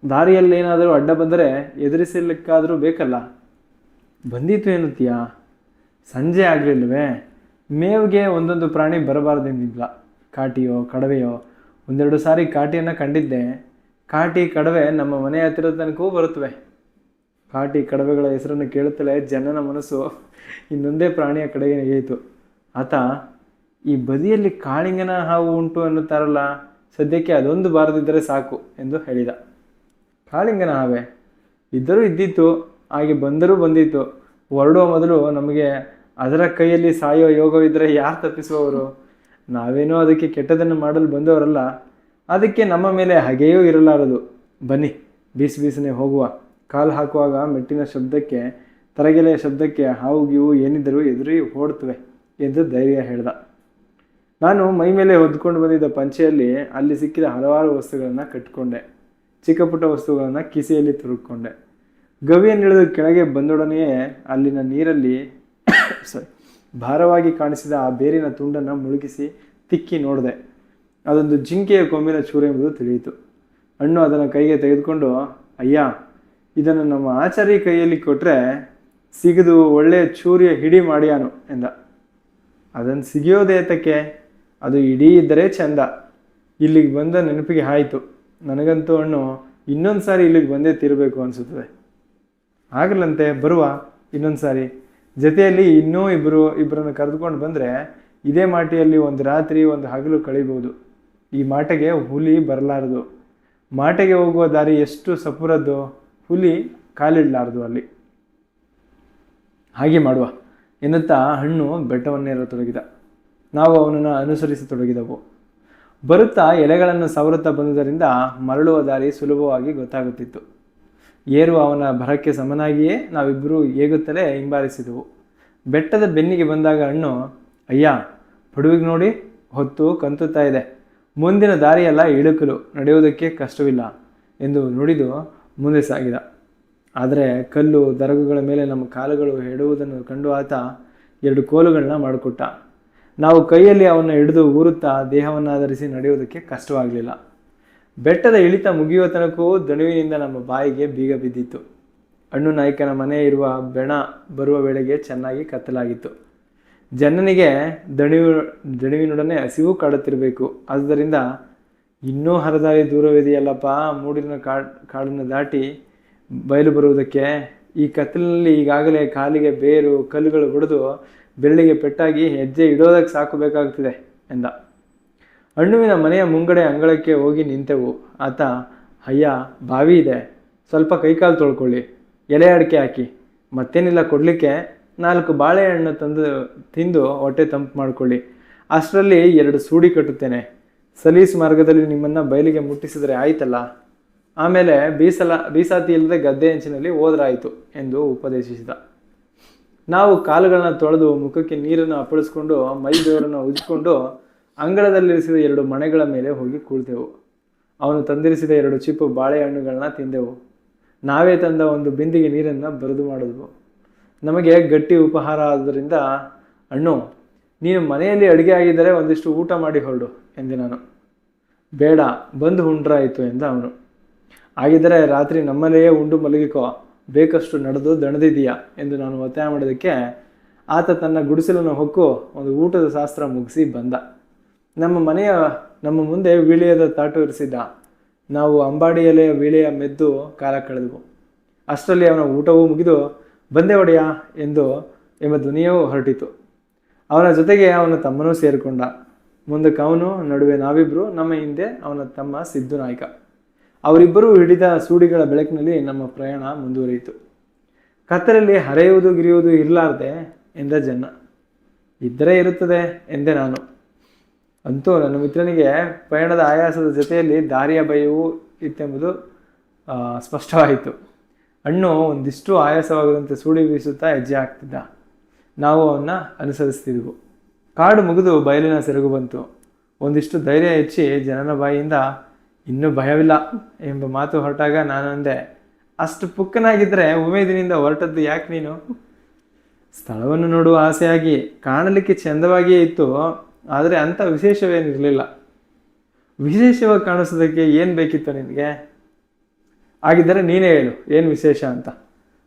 ದಾರಿಯಲ್ಲೇನಾದರೂ ಅಡ್ಡ ಬಂದರೆ ಎದುರಿಸಲಿಕ್ಕಾದರೂ ಬೇಕಲ್ಲ. ಬಂದೀತು ಎನ್ನುತ್ತೀಯಾ? ಸಂಜೆ ಆಗಲಿಲ್ವೇ? ಮೇವಿಗೆ ಒಂದೊಂದು ಪ್ರಾಣಿ ಬರಬಾರ್ದೆಂದಿಲ್ಲ. ಕಾಟಿಯೋ ಕಡವೆಯೋ. 1-2 ಸಾರಿ ಕಾಟಿಯನ್ನು ಕಂಡಿದ್ದೆ. ಕಾಟಿ ಕಡವೆ ನಮ್ಮ ಮನೆಯ ಹತ್ತಿರದ ತನಕವೂ ಬರುತ್ತವೆ. ಕಾಟಿ ಕಡವೆಗಳ ಹೆಸರನ್ನು ಕೇಳುತ್ತಲೇ ಜನನ ಮನಸ್ಸು ಇನ್ನೊಂದೇ ಪ್ರಾಣಿಯ ಕಡೆಗೆ ನೆಗೆಯಿತು. ಆತ, ಈ ಬದಿಯಲ್ಲಿ ಕಾಳಿಂಗನ ಹಾವು ಉಂಟು ಎನ್ನುತ್ತಾರಲ್ಲ, ಸದ್ಯಕ್ಕೆ ಅದೊಂದು ಬಾರದಿದ್ದರೆ ಸಾಕು ಎಂದು ಹೇಳಿದ. ಕಾಳಿಂಗನ ಹಾವೇ? ಇದ್ದರೂ ಇದ್ದಿತ್ತು, ಹಾಗೆ ಬಂದರೂ ಬಂದಿತ್ತು. ಹೊರಡುವ ಮೊದಲು ನಮಗೆ ಅದರ ಕೈಯಲ್ಲಿ ಸಾಯೋ ಯೋಗವಿದ್ದರೆ ಯಾರು ತಪ್ಪಿಸುವವರು? ನಾವೇನೋ ಅದಕ್ಕೆ ಕೆಟ್ಟದನ್ನು ಮಾಡಲು ಬಂದವರಲ್ಲ. ಅದಕ್ಕೆ ನಮ್ಮ ಮೇಲೆ ಹಾಗೆಯೂ ಇರಲಾರದು. ಬನ್ನಿ, ಬೀಸನೆ ಹೋಗುವ. ಕಾಲು ಹಾಕುವಾಗ ಮೆಟ್ಟಿನ ಶಬ್ದಕ್ಕೆ, ತರಗೆಲೆಯ ಶಬ್ದಕ್ಕೆ ಹಾವು ಗೀವು ಏನಿದ್ದರೂ ಎದುರಿ ಓಡುತ್ತವೆ ಎಂದು ಧೈರ್ಯ ಹೇಳ್ದ. ನಾನು ಮೈ ಮೇಲೆ ಹೊದ್ಕೊಂಡು ಬಂದಿದ್ದ ಪಂಚೆಯಲ್ಲಿ ಅಲ್ಲಿ ಸಿಕ್ಕಿದ ಹಲವಾರು ವಸ್ತುಗಳನ್ನು ಕಟ್ಟಿಕೊಂಡೆ. ಚಿಕ್ಕ ಪುಟ್ಟ ವಸ್ತುಗಳನ್ನು ಕಿಸೆಯಲ್ಲಿ ತುರುಕೊಂಡೆ. ಗವಿಯನ್ನಿಳಿದು ಕೆಳಗೆ ಬಂದೊಡನೆಯೇ ಅಲ್ಲಿನ ನೀರಲ್ಲಿ ಭಾರವಾಗಿ ಕಾಣಿಸಿದ ಆ ಬೇರಿನ ತುಂಡನ್ನು ಮುಳುಗಿಸಿ ತಿಕ್ಕಿ ನೋಡಿದೆ. ಅದೊಂದು ಜಿಂಕೆಯ ಕೊಂಬಿನ ಚೂರು ಎಂಬುದು ತಿಳಿಯಿತು. ಹಣ್ಣು ಅದನ್ನು ಕೈಗೆ ತೆಗೆದುಕೊಂಡು, ಅಯ್ಯ, ಇದನ್ನು ನಮ್ಮ ಆಚಾರ್ಯ ಕೈಯಲ್ಲಿ ಕೊಟ್ಟರೆ ಸಿಗದು ಒಳ್ಳೆಯ ಚೂರಿಯ ಹಿಡಿ ಮಾಡ್ಯಾನು ಎಂದ. ಅದನ್ನು ಸಿಗಿಯೋದೇ ಏತಕ್ಕೆ? ಅದು ಇಡೀ ಇದ್ದರೆ ಚಂದ. ಇಲ್ಲಿಗೆ ಬಂದ ನೆನಪಿಗೆ ಆಯಿತು. ನನಗಂತೂ ಹಣ್ಣು ಇನ್ನೊಂದು ಸಾರಿ ಇಲ್ಲಿಗೆ ಬಂದೇ ತಿರಬೇಕು ಅನಿಸುತ್ತದೆ. ಆಗಲಂತೆ, ಬರುವ ಇನ್ನೊಂದು ಸಾರಿ. ಜೊತೆಯಲ್ಲಿ ಇನ್ನೂ ಇಬ್ಬರನ್ನು ಕರೆದುಕೊಂಡು ಬಂದರೆ ಇದೇ ಮಾಟಿಯಲ್ಲಿ ಒಂದು ರಾತ್ರಿ ಒಂದು ಹಗಲು ಕಳೀಬೋದು. ಈ ಮಾಟೆಗೆ ಹುಲಿ ಬರಲಾರದು. ಮಾಟೆಗೆ ಹೋಗುವ ದಾರಿ ಎಷ್ಟು ಸಪುರದ್ದು, ಹುಲಿ ಕಾಲಿಡಲಾರದು ಅಲ್ಲಿ. ಹಾಗೆ ಮಾಡುವ ಎನ್ನುತ್ತಾ ಹಣ್ಣು ಬೆಟ್ಟವನ್ನೇರತೊಡಗಿದ. ನಾವು ಅವನನ್ನು ಅನುಸರಿಸತೊಡಗಿದೆವು. ಬರುತ್ತಾ ಎಲೆಗಳನ್ನು ಸವರುತ್ತಾ ಬಂದುದರಿಂದ ಮರಳುವ ದಾರಿ ಸುಲಭವಾಗಿ ಗೊತ್ತಾಗುತ್ತಿತ್ತು. ಏರುವ ಅವನ ಭರಕ್ಕೆ ಸಮನಾಗಿಯೇ ನಾವಿಬ್ಬರೂ ಏಗುತ್ತಲೇ ಹಿಂಬಾಲಿಸಿದೆವು. ಬೆಟ್ಟದ ಬೆನ್ನಿಗೆ ಬಂದಾಗ ಹಣ್ಣು, ಅಯ್ಯ, ಪಡುವಿಗೆ ನೋಡಿ, ಹೊತ್ತು ಕಂತುತ್ತಾ ಇದೆ. ಮುಂದಿನ ದಾರಿಯೆಲ್ಲ ಇಳುಕಲು, ನಡೆಯುವುದಕ್ಕೆ ಕಷ್ಟವಿಲ್ಲ ಎಂದು ನುಡಿದು ಮುಂದೆ ಸಾಗಿದ. ಆದರೆ ಕಲ್ಲು ದರಗುಗಳ ಮೇಲೆ ನಮ್ಮ ಕಾಲುಗಳು ಎಡುವುದನ್ನು ಕಂಡು ಆತ 2 ಕೋಲುಗಳನ್ನ ಮಾಡಿಕೊಟ್ಟ. ನಾವು ಕೈಯಲ್ಲಿ ಅವನ್ನು ಹಿಡಿದು ಊರುತ್ತಾ ದೇಹವನ್ನಾಧರಿಸಿ ನಡೆಯುವುದಕ್ಕೆ ಕಷ್ಟವಾಗಲಿಲ್ಲ. ಬೆಟ್ಟದ ಇಳಿತ ಮುಗಿಯುವ ತನಕವೂ ದಣಿವಿನಿಂದ ನಮ್ಮ ಬಾಯಿಗೆ ಬೀಗ ಬಿದ್ದಿತ್ತು. ಹಣ್ಣು ನಾಯಕನ ಮನೆ ಇರುವ ಬೆಣ ಬರುವ ವೇಳೆಗೆ ಚೆನ್ನಾಗಿ ಕತ್ತಲಾಗಿತ್ತು. ಜನನಿಗೆ ದಣಿವಿನೊಡನೆ ಹಸಿವು ಕಾಡುತ್ತಿರಬೇಕು. ಆದ್ದರಿಂದ ಇನ್ನೂ ಹರದಾರಿ ದೂರವಿದೆಯಲ್ಲಪ್ಪ ಮೂಡಿನ ಕಾಡನ್ನು ದಾಟಿ ಬಯಲು ಬರುವುದಕ್ಕೆ. ಈ ಕತ್ತಲಿನಲ್ಲಿ ಈಗಾಗಲೇ ಕಾಲಿಗೆ ಬೇರು ಕಲ್ಲುಗಳು ಹೊಡೆದು ಬೆರಳಿಗೆ ಪೆಟ್ಟಾಗಿ ಹೆಜ್ಜೆ ಇಡೋದಕ್ಕೆ ಸಾಕು ಬೇಕಾಗ್ತಿದೆ ಎಂದ. ಹಣ್ಣುವಿನ ಮನೆಯ ಮುಂಗಡೆ ಅಂಗಳಕ್ಕೆ ಹೋಗಿ ನಿಂತೆವು. ಆತ, ಅಯ್ಯ, ಬಾವಿ ಇದೆ, ಸ್ವಲ್ಪ ಕೈಕಾಲು ತೊಳ್ಕೊಳ್ಳಿ, ಎಲೆ ಅಡಿಕೆ ಹಾಕಿ, ಮತ್ತೇನಿಲ್ಲ ಕೊಡಲಿಕ್ಕೆ, 4 ಬಾಳೆಹಣ್ಣು ತಿಂದು ಹೊಟ್ಟೆ ತಂಪು ಮಾಡಿಕೊಳ್ಳಿ. ಅಷ್ಟರಲ್ಲಿ 2 ಸೂಡಿ ಕಟ್ಟುತ್ತೇನೆ. ಸಲೀಸ್ ಮಾರ್ಗದಲ್ಲಿ ನಿಮ್ಮನ್ನು ಬಯಲಿಗೆ ಮುಟ್ಟಿಸಿದರೆ ಆಯ್ತಲ್ಲ. ಆಮೇಲೆ ಬೀಸಾತಿ ಇಲ್ಲದೆ ಗದ್ದೆ ಹೆಂಚಿನಲ್ಲಿ ಹೋದ್ರಾಯಿತು ಎಂದು ಉಪದೇಶಿಸಿದ. ನಾವು ಕಾಲುಗಳನ್ನ ತೊಳೆದು ಮುಖಕ್ಕೆ ನೀರನ್ನು ಅಪ್ಪಳಿಸ್ಕೊಂಡು ಮೈ ದೇವರನ್ನು ಉಜ್ಜಿಕೊಂಡು ಅಂಗಳದಲ್ಲಿರಿಸಿದ 2 ಮಣೆಗಳ ಮೇಲೆ ಹೋಗಿ ಕುಳಿತೆವು. ಅವನು ತಂದಿರಿಸಿದ 2 ಚಿಪ್ಪು ಬಾಳೆಹಣ್ಣುಗಳನ್ನ ತಿಂದೆವು. ನಾವೇ ತಂದ ಒಂದು ಬಿಂದಿಗೆ ನೀರನ್ನು ಬರಿದು ಮಾಡಿದ್ವು. ನಮಗೆ ಗಟ್ಟಿ ಉಪಹಾರ ಆದ್ದರಿಂದ, ಅಣ್ಣು ನೀನು ಮನೆಯಲ್ಲಿ ಅಡುಗೆ ಆಗಿದ್ದರೆ ಒಂದಿಷ್ಟು ಊಟ ಮಾಡಿ ಹೊರಡು ಎಂದೆ ನಾನು. ಬೇಡ, ಬಂದು ಉಂಡ್ರಾಯಿತು ಎಂದ ಅವನು. ಹಾಗಿದ್ದರೆ ರಾತ್ರಿ ನಮ್ಮಲ್ಲಿಯೇ ಉಂಡು ಮಲಗಿಕೋ, ಬೇಕಷ್ಟು ನಡೆದು ದಣದಿದೀಯಾ ಎಂದು ನಾನು ಒತ್ತಾಯ ಮಾಡಿದ್ದಕ್ಕೆ ಆತ ತನ್ನ ಗುಡಿಸಲನ್ನು ಹೊಕ್ಕು ಒಂದು ಊಟದ ಶಾಸ್ತ್ರ ಮುಗಿಸಿ ಬಂದ. ನಮ್ಮ ಮುಂದೆ ವೀಳ್ಯದ ತಾಟು ಇರಿಸಿದ್ದ. ನಾವು ಅಂಬಾಡಿ ಎಲೆಯ ವೀಳೆಯ ಮೆದ್ದು ಕಾಲ ಕಳೆದವು. ಅಷ್ಟರಲ್ಲಿ ಅವನ ಊಟವೂ ಮುಗಿದು ಬಂದೆ ಒಡೆಯ ಎಂಬ ಧ್ವನಿಯೂ ಹೊರಟಿತು. ಅವನ ಜೊತೆಗೆ ಅವನ ತಮ್ಮನೂ ಸೇರಿಕೊಂಡ. ಮುಂದಕ್ಕೆ ಅವನು, ನಡುವೆ ನಾವಿಬ್ಬರು, ನಮ್ಮ ಹಿಂದೆ ಅವನ ತಮ್ಮ ಸಿದ್ದು ನಾಯ್ಕ. ಅವರಿಬ್ಬರೂ ಹಿಡಿದ ಸೂಡಿಗಳ ಬೆಳಕಿನಲ್ಲಿ ನಮ್ಮ ಪ್ರಯಾಣ ಮುಂದುವರಿಯಿತು. ಕತ್ತಲಲ್ಲಿ ಹರೆಯುವುದು ಗಿರಿಯುವುದು ಇರಲಾರ್ದೆ ಎಂದ ಜನ್ನ. ಇದ್ದರೆ ಇರುತ್ತದೆ ಎಂದೆ ನಾನು. ಅಂತೂ ನನ್ನ ಮಿತ್ರನಿಗೆ ಪಯಣದ ಆಯಾಸದ ಜೊತೆಯಲ್ಲಿ ದಾರಿಯ ಭಯವೂ ಇತ್ತೆಂಬುದು ಸ್ಪಷ್ಟವಾಯಿತು. ಅಣ್ಣು ಒಂದಿಷ್ಟು ಆಯಾಸವಾಗದಂತೆ ಸೂಡಿ ಬೀಸುತ್ತಾ ಹೆಜ್ಜೆ ಹಾಕ್ತಿದ್ದ. ನಾವು ಅವನ್ನ ಅನುಸರಿಸ್ತಿದ್ವು. ಕಾಡು ಮುಗಿದು ಬಯಲಿನ ಸೆರಗು ಬಂತು. ಒಂದಿಷ್ಟು ಧೈರ್ಯ ಹೆಚ್ಚಿ ಜನನ ಬಾಯಿಯಿಂದ ಇನ್ನೂ ಭಯವಿಲ್ಲ ಎಂಬ ಮಾತು ಹೊರಟಾಗ ನಾನು ಅಂದೆ, ಅಷ್ಟು ಪುಕ್ಕನಾಗಿದ್ದರೆ ಉಮೇದಿನಿಂದ ಹೊರಟದ್ದು ಯಾಕೆ ನೀನು? ಸ್ಥಳವನ್ನು ನೋಡುವ ಆಸೆಯಾಗಿ ಕಾಣಲಿಕ್ಕೆ ಚಂದವಾಗಿಯೇ ಇತ್ತು, ಆದರೆ ಅಂಥ ವಿಶೇಷವೇನಿರಲಿಲ್ಲ. ವಿಶೇಷವಾಗಿ ಕಾಣಿಸೋದಕ್ಕೆ ಏನು ಬೇಕಿತ್ತು ನಿನಗೆ? ಹಾಗಿದ್ದರೆ ನೀನೇ ಹೇಳು, ಏನು ವಿಶೇಷ ಅಂತ.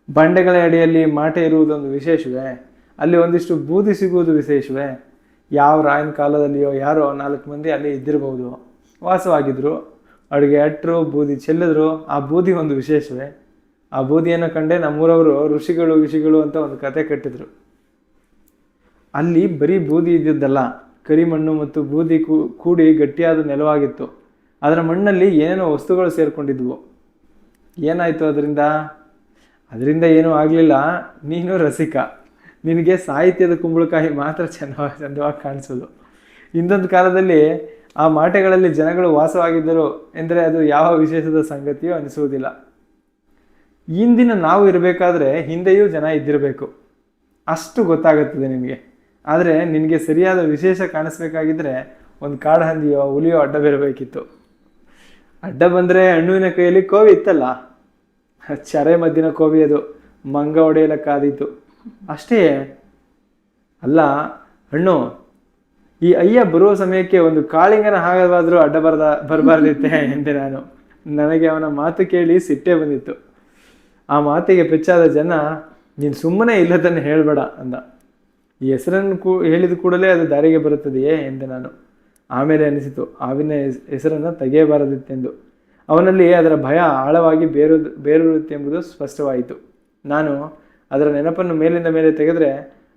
ಬಂಡೆಗಳ ಅಡಿಯಲ್ಲಿ ಮಾಟೆ ಇರುವುದೊಂದು ವಿಶೇಷವೇ? ಅಲ್ಲಿ ಒಂದಿಷ್ಟು ಬೂದಿ ಸಿಗುವುದು ವಿಶೇಷವೇ? ಯಾವ ರಾಯನ ಕಾಲದಲ್ಲಿಯೋ ಯಾರೋ 4 ಮಂದಿ ಅಲ್ಲಿ ಇದ್ದಿರಬಹುದು, ವಾಸವಾಗಿದ್ರು, ಅಡುಗೆ ಅಟ್ರು, ಬೂದಿ ಚೆಲ್ಲಿದ್ರು. ಆ ಬೂದಿ ಒಂದು ವಿಶೇಷವೇ? ಆ ಬೂದಿಯನ್ನು ಕಂಡೇ ನಮ್ಮೂರವರು ಋಷಿಗಳು ಅಂತ ಒಂದು ಕತೆ ಕಟ್ಟಿದ್ರು. ಅಲ್ಲಿ ಬರೀ ಬೂದಿ ಇದ್ದಿದ್ದಲ್ಲ, ಕರಿಮಣ್ಣು ಮತ್ತು ಬೂದಿ ಕೂಡಿ ಗಟ್ಟಿಯಾದ ನೆಲವಾಗಿತ್ತು. ಅದರ ಮಣ್ಣಲ್ಲಿ ಏನೇನೋ ವಸ್ತುಗಳು ಸೇರಿಕೊಂಡಿದ್ವು. ಏನಾಯಿತು ಅದರಿಂದ ಏನೂ ಆಗಲಿಲ್ಲ. ನೀನು ರಸಿಕ, ನಿನಗೆ ಸಾಹಿತ್ಯದ ಕುಂಬಳಕಾಯಿ ಮಾತ್ರ ಚಂದವಾಗಿ ಕಾಣಿಸೋದು. ಇಂದೊಂದು ಕಾಲದಲ್ಲಿ ಆ ಮಾಟೆಗಳಲ್ಲಿ ಜನಗಳು ವಾಸವಾಗಿದ್ದರು ಎಂದರೆ ಅದು ಯಾವ ವಿಶೇಷದ ಸಂಗತಿಯೂ ಅನಿಸುವುದಿಲ್ಲ. ಇಂದಿನ ನಾವು ಇರಬೇಕಾದ್ರೆ ಹಿಂದೆಯೂ ಜನ ಇದ್ದಿರಬೇಕು, ಅಷ್ಟು ಗೊತ್ತಾಗುತ್ತದೆ ನಿನಗೆ. ಆದರೆ ನಿನಗೆ ಸರಿಯಾದ ವಿಶೇಷ ಕಾಣಿಸ್ಬೇಕಾಗಿದ್ದರೆ ಒಂದು ಕಾಡು ಹಂದಿಯೋ ಹುಲಿಯೋ ಅಡ್ಡ ಬರಬೇಕಿತ್ತು. ಅಡ್ಡ ಬಂದರೆ ಹಣ್ಣುವಿನ ಕೈಯಲ್ಲಿ ಕೋವಿ ಇತ್ತಲ್ಲ, ಚರೆ ಮದ್ದಿನ ಕೋವಿ, ಅದು ಮಂಗ ಹೊಡೆಯಲ ಕಾದೀತು ಅಷ್ಟೇ. ಅಲ್ಲ ಹಣ್ಣು, ಈ ಅಯ್ಯ ಬರುವ ಸಮಯಕ್ಕೆ ಒಂದು ಕಾಳಿಂಗನ ಹಾಗಾದ್ರೂ ಅಡ್ಡ ಬರಬಾರ್ದಿತ್ತೆ ಎಂದೆ ನಾನು. ನನಗೆ ಅವನ ಮಾತು ಕೇಳಿ ಸಿಟ್ಟೆ ಬಂದಿತ್ತು. ಆ ಮಾತಿಗೆ ಪೆಚ್ಚಾದ ಜನ, ನೀನು ಸುಮ್ಮನೆ ಇಲ್ಲದನ್ನು ಹೇಳಬೇಡ ಅಂದ. ಈ ಹೆಸರನ್ನು ಹೇಳಿದ ಕೂಡಲೇ ಅದು ದಾರಿಗೆ ಬರುತ್ತದೆಯೇ ಎಂದೆ ನಾನು. ಆಮೇಲೆ ಅನಿಸಿತು ಆವಿನ ಹೆಸರನ್ನು ತೆಗೆಯಬಾರದಿತ್ತೆಂದು. ಅವನಲ್ಲಿ ಅದರ ಭಯ ಆಳವಾಗಿ ಬೇರೂರುತ್ತೆಂಬುದು ಸ್ಪಷ್ಟವಾಯಿತು. ನಾನು ಅದರ ನೆನಪನ್ನು ಮೇಲಿಂದ ಮೇಲೆ ತೆಗೆದರೆ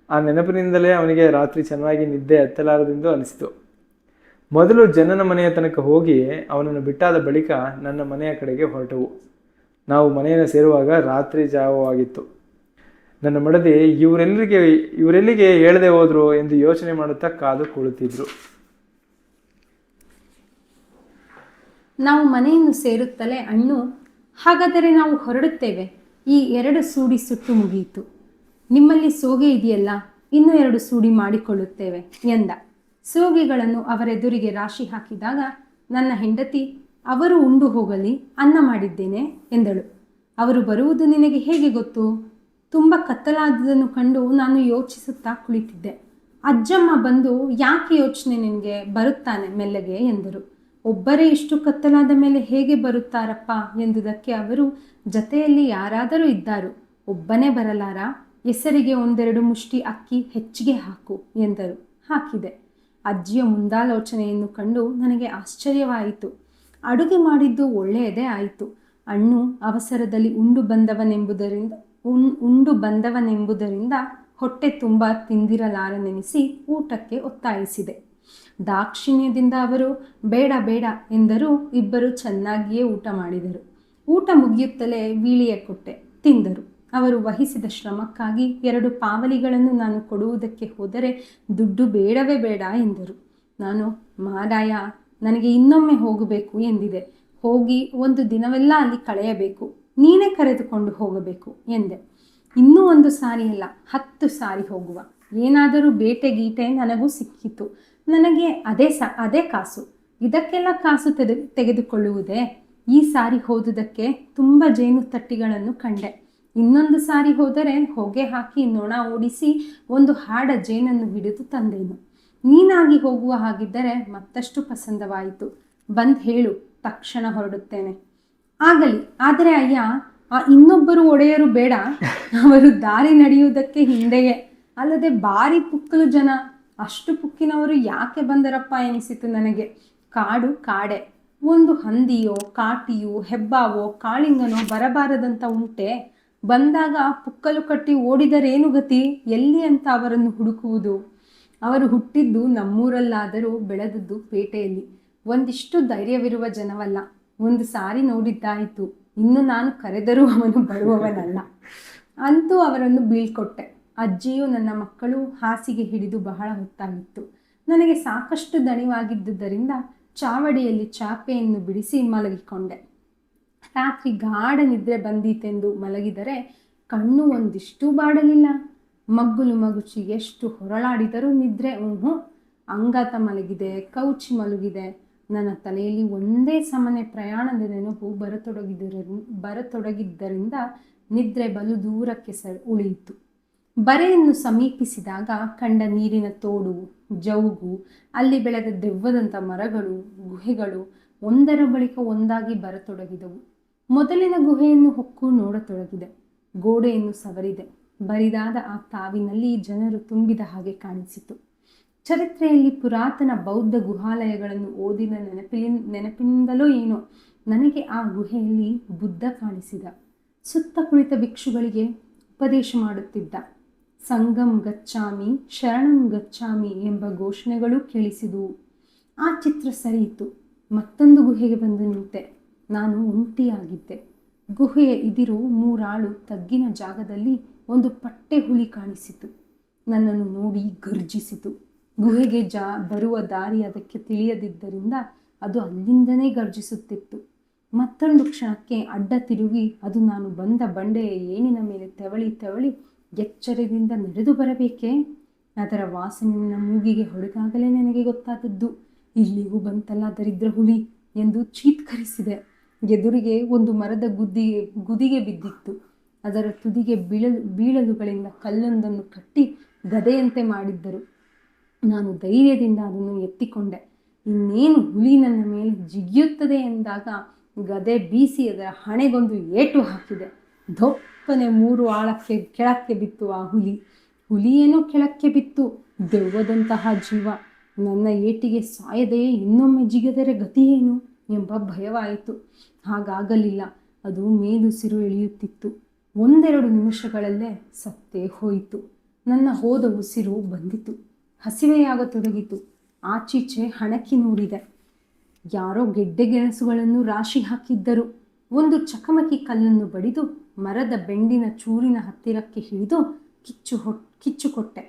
ಆ ನೆನಪಿನಿಂದಲೇ ಅವನಿಗೆ ರಾತ್ರಿ ಚೆನ್ನಾಗಿ ನಿದ್ದೆ ಹತ್ತಲಾರದೆಂದು ಅನಿಸಿತು. ಮೊದಲು ಜನನ ಮನೆಯ ತನಕ ಹೋಗಿ ಅವನನ್ನು ಬಿಟ್ಟಾದ ಬಳಿಕ ನನ್ನ ಮನೆಯ ಕಡೆಗೆ ಹೊರಟವು. ನಾವು ಮನೆಯನ್ನು ಸೇರುವಾಗ ರಾತ್ರಿ ಜಾವವಾಗಿತ್ತು. ನನ್ನ ಮಡದಿ ಇವರೆಲ್ಲಿಗೆ ಹೇಳದೆ ಹೋದ್ರು ಎಂದು ಯೋಚನೆ ಮಾಡುತ್ತಾ ಕಾದು ಕುಳಿತಿದ್ರು. ನಾವು ಮನೆಯನ್ನು ಸೇರುತ್ತಲೇ ಅಣ್ಣು, ಹಾಗಾದರೆ ನಾವು ಹೊರಡುತ್ತೇವೆ, ಈ 2 ಸೂಡಿ ಸುಟ್ಟು ಮುಗಿಯಿತು. ನಿಮ್ಮಲ್ಲಿ ಸೋಗೆ ಇದೆಯಲ್ಲ, ಇನ್ನೂ 2 ಸೂಡಿ ಮಾಡಿಕೊಳ್ಳುತ್ತೇವೆ ಎಂದ. ಸೋಗೆಗಳನ್ನು ಅವರೆದುರಿಗೆ ರಾಶಿ ಹಾಕಿದಾಗ ನನ್ನ ಹೆಂಡತಿ, ಅವರು ಉಂಡು ಹೋಗಲಿ, ಅನ್ನ ಮಾಡಿದ್ದೇನೆ ಎಂದಳು. ಅವರು ಬರುವುದು ನಿನಗೆ ಹೇಗೆ ಗೊತ್ತು? ತುಂಬ ಕತ್ತಲಾದುದನ್ನು ಕಂಡು ನಾನು ಯೋಚಿಸುತ್ತಾ ಕುಳಿತಿದ್ದೆ. ಅಜ್ಜಮ್ಮ ಬಂದು, ಯಾಕೆ ಯೋಚನೆ ನಿನಗೆ, ಬರುತ್ತಾನೆ ಮೆಲ್ಲಗೆ ಎಂದರು. ಒಬ್ಬರೇ ಇಷ್ಟು ಕತ್ತಲಾದ ಮೇಲೆ ಹೇಗೆ ಬರುತ್ತಾರಪ್ಪ ಎಂದುದಕ್ಕೆ ಅವರು, ಜತೆಯಲ್ಲಿ ಯಾರಾದರೂ ಇದ್ದಾರು, ಒಬ್ಬನೇ ಬರಲಾರ, ಹೆಸರಿಗೆ 1-2 ಮುಷ್ಟಿ ಅಕ್ಕಿ ಹೆಚ್ಚಿಗೆ ಹಾಕು ಎಂದರು. ಹಾಕಿದೆ. ಅಜ್ಜಿಯ ಮುಂದಾಲೋಚನೆಯನ್ನು ಕಂಡು ನನಗೆ ಆಶ್ಚರ್ಯವಾಯಿತು. ಅಡುಗೆ ಮಾಡಿದ್ದು ಒಳ್ಳೆಯದೇ ಆಯಿತು. ಅಣ್ಣು ಅವಸರದಲ್ಲಿ ಉಂಡು ಬಂದವನೆಂಬುದರಿಂದ ಹೊಟ್ಟೆ ತುಂಬ ತಿಂದಿರಲಾರನೆನಿಸಿ ಊಟಕ್ಕೆ ಒತ್ತಾಯಿಸಿದೆ. ದಾಕ್ಷಿಣ್ಯದಿಂದ ಅವರು ಬೇಡ ಬೇಡ ಎಂದರೂ ಇಬ್ಬರು ಚೆನ್ನಾಗಿಯೇ ಊಟ ಮಾಡಿದರು. ಊಟ ಮುಗಿಯುತ್ತಲೇ ವೀಳಿಯ ಕೊಟ್ಟೆ, ತಿಂದರು. ಅವರು ವಹಿಸಿದ ಶ್ರಮಕ್ಕಾಗಿ 2 ಪಾವಲಿಗಳನ್ನು ನಾನು ಕೊಡುವುದಕ್ಕೆ ಹೋದರೆ ದುಡ್ಡು ಬೇಡವೇ ಬೇಡ ಎಂದರು. ನಾನು, ಮಾರಾಯ, ನನಗೆ ಇನ್ನೊಮ್ಮೆ ಹೋಗಬೇಕು ಎಂದಿದೆ. ಹೋಗಿ 1 ದಿನವೆಲ್ಲ ಅಲ್ಲಿ ಕಳೆಯಬೇಕು, ನೀನೇ ಕರೆದುಕೊಂಡು ಹೋಗಬೇಕು ಎಂದೆ. ಇನ್ನೂ 1 ಸಾರಿ ಅಲ್ಲ, 10 ಸಾರಿ ಹೋಗುವ. ಏನಾದರೂ ಬೇಟೆ ಗೀಟೆ ನನಗೂ ಸಿಕ್ಕಿತು. ನನಗೆ ಅದೇ ಕಾಸು. ಇದಕ್ಕೆಲ್ಲ ಕಾಸು ತೆಗೆದುಕೊಳ್ಳುವುದೇ? ಈ ಸಾರಿ ಹೋದುದಕ್ಕೆ ತುಂಬ ಜೇನು ತಟ್ಟಿಗಳನ್ನು ಕಂಡೆ. ಇನ್ನೊಂದು ಸಾರಿ ಹೋದರೆ ಹೊಗೆ ಹಾಕಿ ನೊಣ ಓಡಿಸಿ ಒಂದು ಹಾಡ ಜೇನನ್ನು ಹಿಡಿದು ತಂದೇನು. ನೀನಾಗಿ ಹೋಗುವ ಹಾಗಿದ್ದರೆ ಮತ್ತಷ್ಟು ಪಸಂದವಾಯಿತು. ಬಂದು ಹೇಳು, ತಕ್ಷಣ ಹೊರಡುತ್ತೇನೆ. ಆಗಲಿ, ಆದರೆ ಅಯ್ಯ, ಆ ಇನ್ನೊಬ್ಬರು ಒಡೆಯರು ಬೇಡ. ಅವರು ದಾರಿ ನಡೆಯುವುದಕ್ಕೆ ಹಿಂದೆಯೇ, ಅಲ್ಲದೆ ಭಾರಿ ಪುಕ್ಕಲು ಜನ. ಅಷ್ಟು ಪುಕ್ಕಿನವರು ಯಾಕೆ ಬಂದರಪ್ಪ ಎನಿಸಿತು ನನಗೆ. ಕಾಡು ಕಾಡೆ, ಒಂದು ಹಂದಿಯೋ ಕಾಟಿಯೋ ಹೆಬ್ಬಾವೋ ಕಾಳಿಂಗನೋ ಬರಬಾರದಂತ ಉಂಟೆ? ಬಂದಾಗ ಪುಕ್ಕಲು ಕಟ್ಟಿ ಓಡಿದರೇನು ಗತಿ? ಎಲ್ಲಿ ಅಂತ ಅವರನ್ನು ಹುಡುಕುವುದು? ಅವರು ಹುಟ್ಟಿದ್ದು ನಮ್ಮೂರಲ್ಲಾದರೂ ಬೆಳೆದದ್ದು ಪೇಟೆಯಲ್ಲಿ. ಒಂದಿಷ್ಟು ಧೈರ್ಯವಿರುವ ಜನವಲ್ಲ. ಒಂದು ಸಾರಿ ನೋಡಿದ್ದಾಯಿತು, ಇನ್ನು ನಾನು ಕರೆದರೂ ಅವನು ಬರುವವನಲ್ಲ. ಅಂತೂ ಅವರನ್ನು ಬೀಳ್ಕೊಟ್ಟೆ. ಅಜ್ಜಿಯು ನನ್ನ ಮಕ್ಕಳು ಹಾಸಿಗೆ ಹಿಡಿದು ಬಹಳ ಹೊತ್ತಾಗಿತ್ತು. ನನಗೆ ಸಾಕಷ್ಟು ದಣಿವಾಗಿದ್ದುದರಿಂದ ಚಾವಡಿಯಲ್ಲಿ ಚಾಪೆಯನ್ನು ಬಿಡಿಸಿ ಮಲಗಿಕೊಂಡೆ. ರಾತ್ರಿ ಗಾಢ ನಿದ್ರೆ ಬಂದೀತೆಂದು ಮಲಗಿದರೆ ಕಣ್ಣು ಒಂದಿಷ್ಟು ಬಾಡಲಿಲ್ಲ. ಮಗ್ಗುಲು ಮಗುಚಿ ಎಷ್ಟು ಹೊರಳಾಡಿದರೂ ನಿದ್ರೆ ಅಂಗಾತ ಮಲಗಿದೆ, ಕೌಚಿ ಮಲಗಿದೆ. ನನ್ನ ತಲೆಯಲ್ಲಿ ಒಂದೇ ಸಮನೆ ಪ್ರಯಾಣದ ನೆನಪು ಬರತೊಡಗಿದ್ದರಿಂದ ನಿದ್ರೆ ಬಲು ದೂರಕ್ಕೆ ಉಳಿಯಿತು. ಬರೆಯನ್ನು ಸಮೀಪಿಸಿದಾಗ ಕಂಡ ನೀರಿನ ತೋಡು, ಜೌಗು, ಅಲ್ಲಿ ಬೆಳೆದ ದೆವ್ವದಂಥ ಮರಗಳು, ಗುಹೆಗಳು ಒಂದರ ಬಳಿಕ ಒಂದಾಗಿ ಬರತೊಡಗಿದವು. ಮೊದಲಿನ ಗುಹೆಯನ್ನು ಹೊಕ್ಕು ನೋಡತೊಡಗಿದೆ. ಗೋಡೆಯನ್ನು ಸವರಿದೆ. ಬರಿದಾದ ಆ ತಾವಿನಲ್ಲಿ ಜನರು ತುಂಬಿದ ಹಾಗೆ ಕಾಣಿಸಿತು. ಚರಿತ್ರೆಯಲ್ಲಿ ಪುರಾತನ ಬೌದ್ಧ ಗುಹಾಲಯಗಳನ್ನು ಓದಿದ ನೆನಪಿನಿಂದಲೋ ಏನೋ ನನಗೆ ಆ ಗುಹೆಯಲ್ಲಿ ಬುದ್ಧ ಕಾಣಿಸಿದ. ಸುತ್ತ ಕುಳಿತ ಭಿಕ್ಷುಗಳಿಗೆ ಉಪದೇಶ ಮಾಡುತ್ತಿದ್ದ. ಸಂಗಂ ಗಚ್ಚಾಮಿ, ಶರಣಂ ಗಚ್ಚಾಮಿ ಎಂಬ ಘೋಷಣೆಗಳೂ ಕೇಳಿಸಿದುವು. ಆ ಚಿತ್ರ ಸರಿಯಿತು. ಮತ್ತೊಂದು ಗುಹೆಗೆ ಬಂದು ನಿಂತೆ. ನಾನು ಒಂಟಿಯಾಗಿದ್ದೆ. ಗುಹೆಯ ಇದಿರು 3 ಆಳು ತಗ್ಗಿನ ಜಾಗದಲ್ಲಿ ಒಂದು ಪಟ್ಟೆ ಹುಲಿ ಕಾಣಿಸಿತು. ನನ್ನನ್ನು ನೋಡಿ ಗರ್ಜಿಸಿತು. ಗುಹೆಗೆ ಬರುವ ದಾರಿ ಅದಕ್ಕೆ ತಿಳಿಯದಿದ್ದರಿಂದ ಅದು ಅಲ್ಲಿಂದನೇ ಗರ್ಜಿಸುತ್ತಿತ್ತು. ಮತ್ತೊಂದು ಕ್ಷಣಕ್ಕೆ ಅಡ್ಡ ತಿರುಗಿ ಅದು ನಾನು ಬಂದ ಬಂಡೆಯ ಏಣಿನ ಮೇಲೆ ತೆವಳಿ ಎಚ್ಚರದಿಂದ ನಡೆದು ಬರಬೇಕೇ. ಅದರ ವಾಸನೆ ನನ್ನ ಮೂಗಿಗೆ ಹೊಡೆದಾಗಲೇ ನನಗೆ ಗೊತ್ತಾದದ್ದು. ಇಲ್ಲಿಗೂ ಬಂತಲ್ಲ ದರಿದ್ರ ಹುಲಿ ಎಂದು ಚೀತ್ಕರಿಸಿದೆ. ಎದುರಿಗೆ ಒಂದು ಮರದ ಗುದಿಗೆ ಬಿದ್ದಿತ್ತು. ಅದರ ತುದಿಗೆ ಬೀಳಲುಗಳಿಂದ ಕಲ್ಲೊಂದನ್ನು ಕಟ್ಟಿ ಗದೆಯಂತೆ ಮಾಡಿದ್ದರು. ನಾನು ಧೈರ್ಯದಿಂದ ಅದನ್ನು ಎತ್ತಿಕೊಂಡೆ. ಇನ್ನೇನು ಹುಲಿ ನನ್ನ ಮೇಲೆ ಜಿಗಿಯುತ್ತದೆ ಎಂದಾಗ ಗದೆ ಬೀಸಿ ಅದರ ಹಣೆಗೊಂದು ಏಟು ಹಾಕಿದೆ. ದೊಪ್ಪನೆ 3 ಆಳಕ್ಕೆ ಕೆಳಕ್ಕೆ ಬಿತ್ತು ಆ ಹುಲಿ. ಹುಲಿಯೇನೋ ಕೆಳಕ್ಕೆ ಬಿತ್ತು. ದೆವ್ವದಂತಹ ಜೀವ. ನನ್ನ ಏಟಿಗೆ ಸಾಯದೆಯೇ ಇನ್ನೊಮ್ಮೆ ಜಿಗದರೆ ಗತಿಯೇನು ಎಂಬ ಭಯವಾಯಿತು. ಹಾಗಾಗಲಿಲ್ಲ. ಅದು ಮೇಲುಸಿರು ಎಳೆಯುತ್ತಿತ್ತು. 1-2 ನಿಮಿಷಗಳಲ್ಲೇ ಸತ್ತೇ ಹೋಯಿತು. ನನ್ನ ಹೋದ ಉಸಿರು ಬಂದಿತು. ಹಸಿವೆಯಾಗತೊಡಗಿತು. ಆಚೀಚೆ ಹಣಕಿ ನೋಡಿದೆ. ಯಾರೋ ಗೆಡ್ಡೆ ಗೆಣಸುಗಳನ್ನು ರಾಶಿ ಹಾಕಿದ್ದರು. ಒಂದು ಚಕಮಕಿ ಕಲ್ಲನ್ನು ಬಡಿದು ಮರದ ಬೆಂಡಿನ ಚೂರಿನ ಹತ್ತಿರಕ್ಕೆ ಹಿಡಿದು ಕಿಚ್ಚು ಕೊಟ್ಟೆ.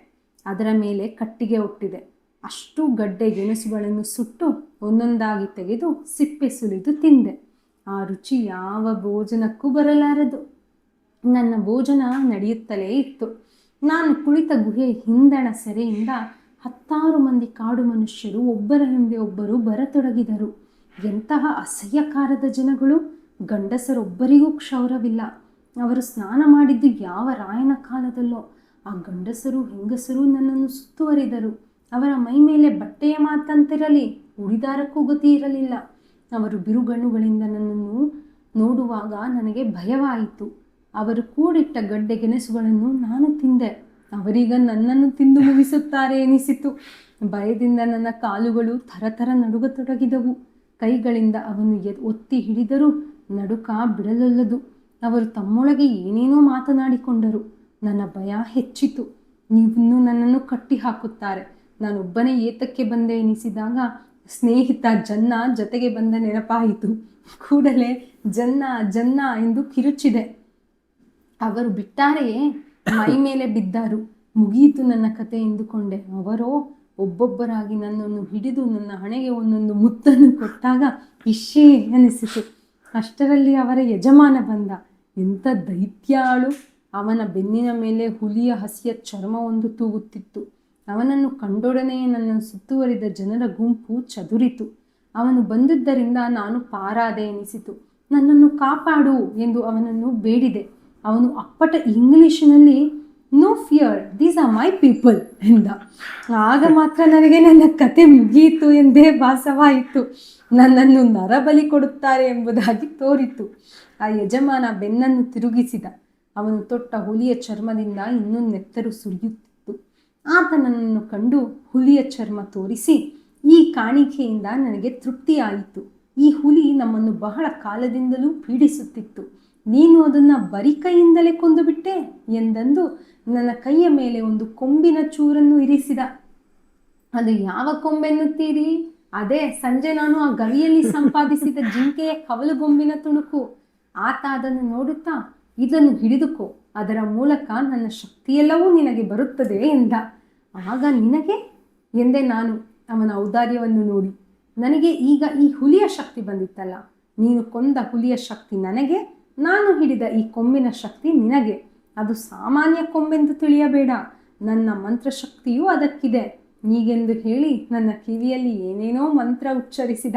ಅದರ ಮೇಲೆ ಕಟ್ಟಿಗೆ ಒಟ್ಟಿದೆ. ಅಷ್ಟು ಗಡ್ಡೆ ಗೆಣಸುಗಳನ್ನು ಸುಟ್ಟು ಒಂದೊಂದಾಗಿ ತೆಗೆದು ಸಿಪ್ಪೆ ಸುಲಿದು ತಿಂದೆ. ಆ ರುಚಿ ಯಾವ ಭೋಜನಕ್ಕೂ ಬರಲಾರದು. ನನ್ನ ಭೋಜನ ನಡೆಯುತ್ತಲೇ ಇತ್ತು. ನಾನು ಕುಳಿತ ಗುಹೆ ಹಿಂದಣ ಸೆರೆಯಿಂದ 10 ಮಂದಿ ಕಾಡು ಮನುಷ್ಯರು ಒಬ್ಬರ ಹಿಂದೆ ಒಬ್ಬರು ಬರತೊಡಗಿದರು. ಎಂತಹ ಅಸಹ್ಯಕಾರದ ಜನಗಳು! ಗಂಡಸರೊಬ್ಬರಿಗೂ ಕ್ಷೌರವಿಲ್ಲ. ಅವರು ಸ್ನಾನ ಮಾಡಿದ್ದು ಯಾವ ರಾಯನ ಕಾಲದಲ್ಲೋ. ಆ ಗಂಡಸರು ಹೆಂಗಸರು ನನ್ನನ್ನು ಸುತ್ತುವರಿದರು. ಅವರ ಮೈ ಮೇಲೆ ಬಟ್ಟೆಯ ಮಾತಂತಿರಲಿ, ಉಡಿದಾರಕ್ಕೂ ಗತಿ ಇರಲಿಲ್ಲ. ಅವರು ಬಿರುಗಣ್ಣುಗಳಿಂದ ನನ್ನನ್ನು ನೋಡುವಾಗ ನನಗೆ ಭಯವಾಯಿತು. ಅವರು ಕೂಡಿಟ್ಟ ಗಡ್ಡೆ ಗೆಣಸುಗಳನ್ನು ನಾನು ತಿಂದೆ. ಅವರೀಗ ನನ್ನನ್ನು ತಿಂದು ಮುಗಿಸುತ್ತಾರೆ ಎನಿಸಿತು. ಭಯದಿಂದ ನನ್ನ ಕಾಲುಗಳು ಥರಥರ ನಡುಗತೊಡಗಿದವು. ಕೈಗಳಿಂದ ಅವನು ಒತ್ತಿ ಹಿಡಿದರೂ ನಡುಕ ಬಿಡಲೊಲ್ಲದು. ಅವರು ತಮ್ಮೊಳಗೆ ಏನೇನೋ ಮಾತನಾಡಿಕೊಂಡರು. ನನ್ನ ಭಯ ಹೆಚ್ಚಿತು. ನೀವಿನ್ನೂ ನನ್ನನ್ನು ಕಟ್ಟಿ ಹಾಕುತ್ತಾರೆ. ನಾನೊಬ್ಬನೇ ಏತಕ್ಕೆ ಬಂದೆ ಎನಿಸಿದಾಗ ಸ್ನೇಹಿತ ಜನ್ನ ಜೊತೆಗೆ ಬಂದ ನೆನಪಾಯಿತು. ಕೂಡಲೇ ಜನ್ನ ಎಂದು ಕಿರುಚಿದೆ. ಅವರು ಬಿಟ್ಟಾರೆಯೇ? ಮೈ ಮೇಲೆ ಬಿದ್ದಾರು. ಮುಗಿಯಿತು ನನ್ನ ಕತೆ ಎಂದುಕೊಂಡೆ. ಅವರೋ ಒಬ್ಬೊಬ್ಬರಾಗಿ ನನ್ನನ್ನು ಹಿಡಿದು ನನ್ನ ಹಣೆಗೆ ಒಂದೊಂದು ಮುತ್ತನ್ನು ಕೊಟ್ಟಾಗ ಇಷ್ಟೇ ಅನಿಸಿತು. ಅಷ್ಟರಲ್ಲಿ ಅವರ ಯಜಮಾನ ಬಂದ. ಎಂಥ ದೈತ್ಯಾಳು! ಅವನ ಬೆನ್ನಿನ ಮೇಲೆ ಹುಲಿಯ ಹಸಿಯ ಚರ್ಮವೊಂದು ತೂಗುತ್ತಿತ್ತು. ಅವನನ್ನು ಕಂಡೊಡನೆಯೇ ನನ್ನನ್ನು ಸುತ್ತುವರಿದ ಜನರ ಗುಂಪು ಚದುರಿತು. ಅವನು ಬಂದಿದ್ದರಿಂದ ನಾನು ಪಾರಾದೆ ಎನಿಸಿತು. ನನ್ನನ್ನು ಕಾಪಾಡು ಎಂದು ಅವನನ್ನು ಬೇಡಿದೆ. ಅವನು ಅಪ್ಪಟ ಇಂಗ್ಲಿಷಿನಲ್ಲಿ no fear, these are my people ಎಂದ. ಆಗ ಮಾತ್ರ ನನಗೆ ನನ್ನ ಕತೆ ಮುಗಿಯಿತು ಎಂದೇ ಭಾಸವಾಯಿತು. ನನ್ನನ್ನು ನರಬಲಿ ಕೊಡುತ್ತಾರೆ ಎಂಬುದಾಗಿ ತೋರಿತು. ಆ ಯಜಮಾನ ಬೆನ್ನನ್ನು ತಿರುಗಿಸಿದ. ಅವನು ತೊಟ್ಟ ಹುಲಿಯ ಚರ್ಮದಿಂದ ಇನ್ನೂ ನೆತ್ತರು ಸುರಿಯುತ್ತಿತ್ತು. ಆತ ನನ್ನನ್ನು ಕಂಡು ಹುಲಿಯ ಚರ್ಮ ತೋರಿಸಿ, ಈ ಕಾಣಿಕೆಯಿಂದ ನನಗೆ ತೃಪ್ತಿಯಾಯಿತು. ಈ ಹುಲಿ ನಮ್ಮನ್ನು ಬಹಳ ಕಾಲದಿಂದಲೂ ಪೀಡಿಸುತ್ತಿತ್ತು. ನೀನು ಅದನ್ನು ಬರಿ ಕೈಯಿಂದಲೇ ಕೊಂದು ಬಿಟ್ಟೆ ಎಂದಂದು ನನ್ನ ಕೈಯ ಮೇಲೆ ಒಂದು ಕೊಂಬಿನ ಚೂರನ್ನು ಇರಿಸಿದ. ಅದು ಯಾವ ಕೊಂಬೆನ್ನುತ್ತೀರಿ? ಅದೇ ಸಂಜೆ ನಾನು ಆ ಗವಿಯಲ್ಲಿ ಸಂಪಾದಿಸಿದ ಜಿಂಕೆಯ ಕವಲುಗೊಂಬಿನ ತುಣುಕು. ಆತ ಅದನ್ನು ನೋಡುತ್ತಾ, ಇದನ್ನು ಹಿಡಿದುಕೋ, ಅದರ ಮೂಲಕ ನನ್ನ ಶಕ್ತಿಯೆಲ್ಲವೂ ನಿನಗೆ ಬರುತ್ತದೆ ಎಂದ. ಆಗ ನಿನಗೆ ಎಂದೆ ನಾನು ಅವನ ಔದಾರ್ಯವನ್ನು ನೋಡಿ. ನನಗೆ ಈಗ ಈ ಹುಲಿಯ ಶಕ್ತಿ ಬಂದಿತ್ತಲ್ಲ, ನೀನು ಕೊಂದ ಹುಲಿಯ ಶಕ್ತಿ ನನಗೆ, ನಾನು ಹಿಡಿದ ಈ ಕೊಂಬಿನ ಶಕ್ತಿ ನಿನಗೆ. ಅದು ಸಾಮಾನ್ಯ ಕೊಂಬೆಂದು ತಿಳಿಯಬೇಡ, ನನ್ನ ಮಂತ್ರಶಕ್ತಿಯೂ ಅದಕ್ಕಿದೆ ಹೀಗೆಂದು ಹೇಳಿ ನನ್ನ ಕಿವಿಯಲ್ಲಿ ಏನೇನೋ ಮಂತ್ರ ಉಚ್ಚರಿಸಿದ.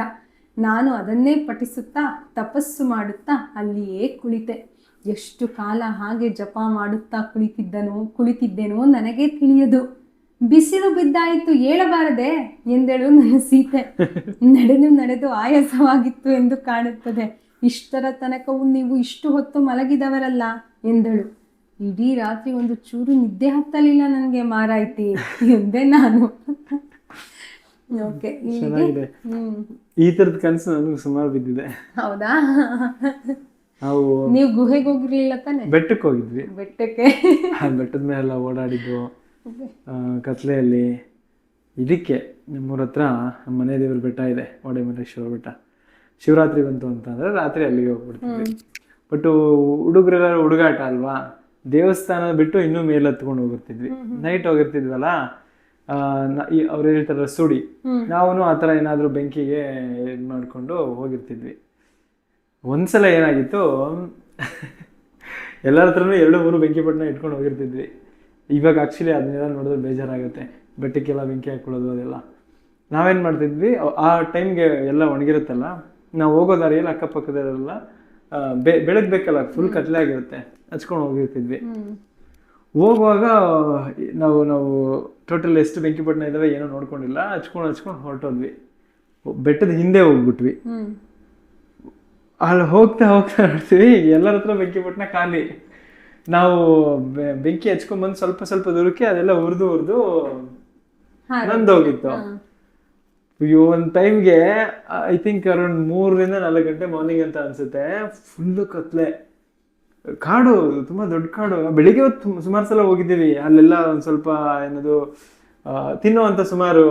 ನಾನು ಅದನ್ನೇ ಪಠಿಸುತ್ತಾ ತಪಸ್ಸು ಮಾಡುತ್ತಾ ಅಲ್ಲಿಯೇ ಕುಳಿತೆ. ಎಷ್ಟು ಕಾಲ ಹಾಗೆ ಜಪ ಮಾಡುತ್ತಾ ಕುಳಿತಿದ್ದೇನೋ ನನಗೆ ತಿಳಿಯದು. ಬಿಸಿಲು ಬಿದ್ದಾಯಿತು, ಏಳಬಾರದೆ ಎಂದಳು ನನ್ನ ಸೀತೆ. ನಡೆದು ಆಯಾಸವಾಗಿತ್ತು ಎಂದು ಕಾಣುತ್ತದೆ. ಇಷ್ಟರ ತನಕವೂ ನೀವು ಇಷ್ಟು ಹೊತ್ತು ಮಲಗಿದವರಲ್ಲ ಎಂದಳು. ಇಡೀ ರಾತ್ರಿ ಒಂದು ಚೂರು ನಿದ್ದೆ ಹತ್ತಲಿಲ್ಲ ನನಗೆ ಮಾರಾಯ್ತಿ ಎಂದೆ ನಾನು. ಓಕೆ, ಚೆನ್ನಾಗಿದೆ. ಈ ತರದ ಕನಸು ನನಗೆ ಸುಮಾರು ಬಿದ್ದಿದೆ. ಹೌದಾ? ನಾವು ನೀವು ಗುಹೆಗೆ ಹೋಗಿರ್ಲಿಲ್ಲ ತಾನೆ? ಬೆಟ್ಟಕ್ಕೆ ಹೋಗಿದ್ವಿ. ಬೆಟ್ಟಕ್ಕೆ ಬೆಟ್ಟದ ಮೇಲೆಲ್ಲ ಓಡಾಡಿದ್ದು ಕತ್ಲೆಯಲ್ಲಿ. ಇದಕ್ಕೆ ನಮ್ಮೂರ ಹತ್ರ ನಮ್ಮ ಮನೆ ದೇವ್ರ ಬೆಟ್ಟ ಇದೆ, ಒಡೆಮಲ್ಲೇಶ್ವರ ಬೆಟ್ಟ. ಶಿವರಾತ್ರಿ ಬಂತು ಅಂತಂದ್ರೆ ರಾತ್ರಿ ಅಲ್ಲಿಗೆ ಹೋಗ್ಬಿಡ್ತೀವಿ. ಬಟ್ ಹುಡುಗರೆಲ್ಲ ಹುಡುಗಾಟ ಅಲ್ವಾ, ದೇವಸ್ಥಾನ ಬಿಟ್ಟು ಇನ್ನೂ ಮೇಲೆ ಹತ್ಕೊಂಡು ಹೋಗಿರ್ತಿದ್ವಿ. ನೈಟ್ ಹೋಗಿರ್ತಿದ್ವಲ್ಲ, ಅವ್ರು ಹೇಳ್ತಾರ ಸುಡಿ, ನಾವು ಆ ಥರ ಏನಾದರೂ ಬೆಂಕಿಗೆ ಇದು ಮಾಡಿಕೊಂಡು ಹೋಗಿರ್ತಿದ್ವಿ. ಒಂದ್ಸಲ ಏನಾಗಿತ್ತು, ಎಲ್ಲರ ಹತ್ರನೂ 2-3 ಬೆಂಕಿ ಪಟ್ಟಣ ಇಟ್ಕೊಂಡು ಹೋಗಿರ್ತಿದ್ವಿ. ಇವಾಗ ಆ್ಯಕ್ಚುಲಿ ಅದನ್ನೆಲ್ಲ ನೋಡಿದ್ರೆ ಬೇಜಾರಾಗುತ್ತೆ, ಬೆಟ್ಟಕ್ಕೆಲ್ಲ ಬೆಂಕಿ ಹಾಕೊಳ್ಳೋದು ಅದೆಲ್ಲ. ನಾವೇನು ಮಾಡ್ತಿದ್ವಿ, ಆ ಟೈಮ್ಗೆ ಎಲ್ಲ ಒಣಗಿರುತ್ತಲ್ಲ, ನಾವು ಹೋಗೋ ದಾರಿಯಲ್ಲಿ ಅಕ್ಕಪಕ್ಕದಲ್ಲೆಲ್ಲ ಬೆಳಗ್ಗೆ ಬೇಕಲ್ಲ, ಫುಲ್ ಕತ್ಲೆ ಆಗಿರುತ್ತೆ, ಹಚ್ಕೊಂಡು ಹೋಗಿರ್ತಿದ್ವಿ. ಹೋಗುವಾಗ ನಾವು ಟೋಟಲ್ ಎಷ್ಟು ಬೆಂಕಿ ಪಟ್ಟಣ ಇದ್ದಾವೆ ಏನೋ ನೋಡ್ಕೊಂಡಿಲ್ಲ, ಹಚ್ಕೊಂಡು ಹೊರಟೋದ್ವಿ. ಬೆಟ್ಟದ ಹಿಂದೆ ಹೋಗ್ಬಿಟ್ವಿ. ಅಲ್ಲಿ ಹೋಗ್ತಾ ನೋಡ್ತೀವಿ ಎಲ್ಲರ ಹತ್ರ ಬೆಂಕಿ ಪಟ್ಟಣ ಖಾಲಿ. ನಾವು ಬೆಂಕಿ ಹಚ್ಕೊಂಡ್ಬಂದು ಸ್ವಲ್ಪ ದೂರಕ್ಕೆ ಅದೆಲ್ಲ ಹುರಿದು ನಂದೋಗಿತ್ತು. ಒಂದು ಟೈಮ್ಗೆ ಐ ಥಿಂಕ್ ಅರೌಂಡ್ 3-4 ಗಂಟೆ ಮಾರ್ನಿಂಗ್ ಅಂತ ಅನ್ಸುತ್ತೆ. ಫುಲ್ಲು ಕತ್ಲೆ, ಕಾಡು, ತುಂಬಾ ದೊಡ್ಡ ಕಾಡು. ಬೆಳಿಗ್ಗೆ ಹೊತ್ತು ಸುಮಾರು ಸಲ ಹೋಗಿದ್ದೀವಿ. ಅಲ್ಲೆಲ್ಲ ಒಂದು ಸ್ವಲ್ಪ ಏನದು ತಿನ್ನುವಂಥ ಸುಮಾರು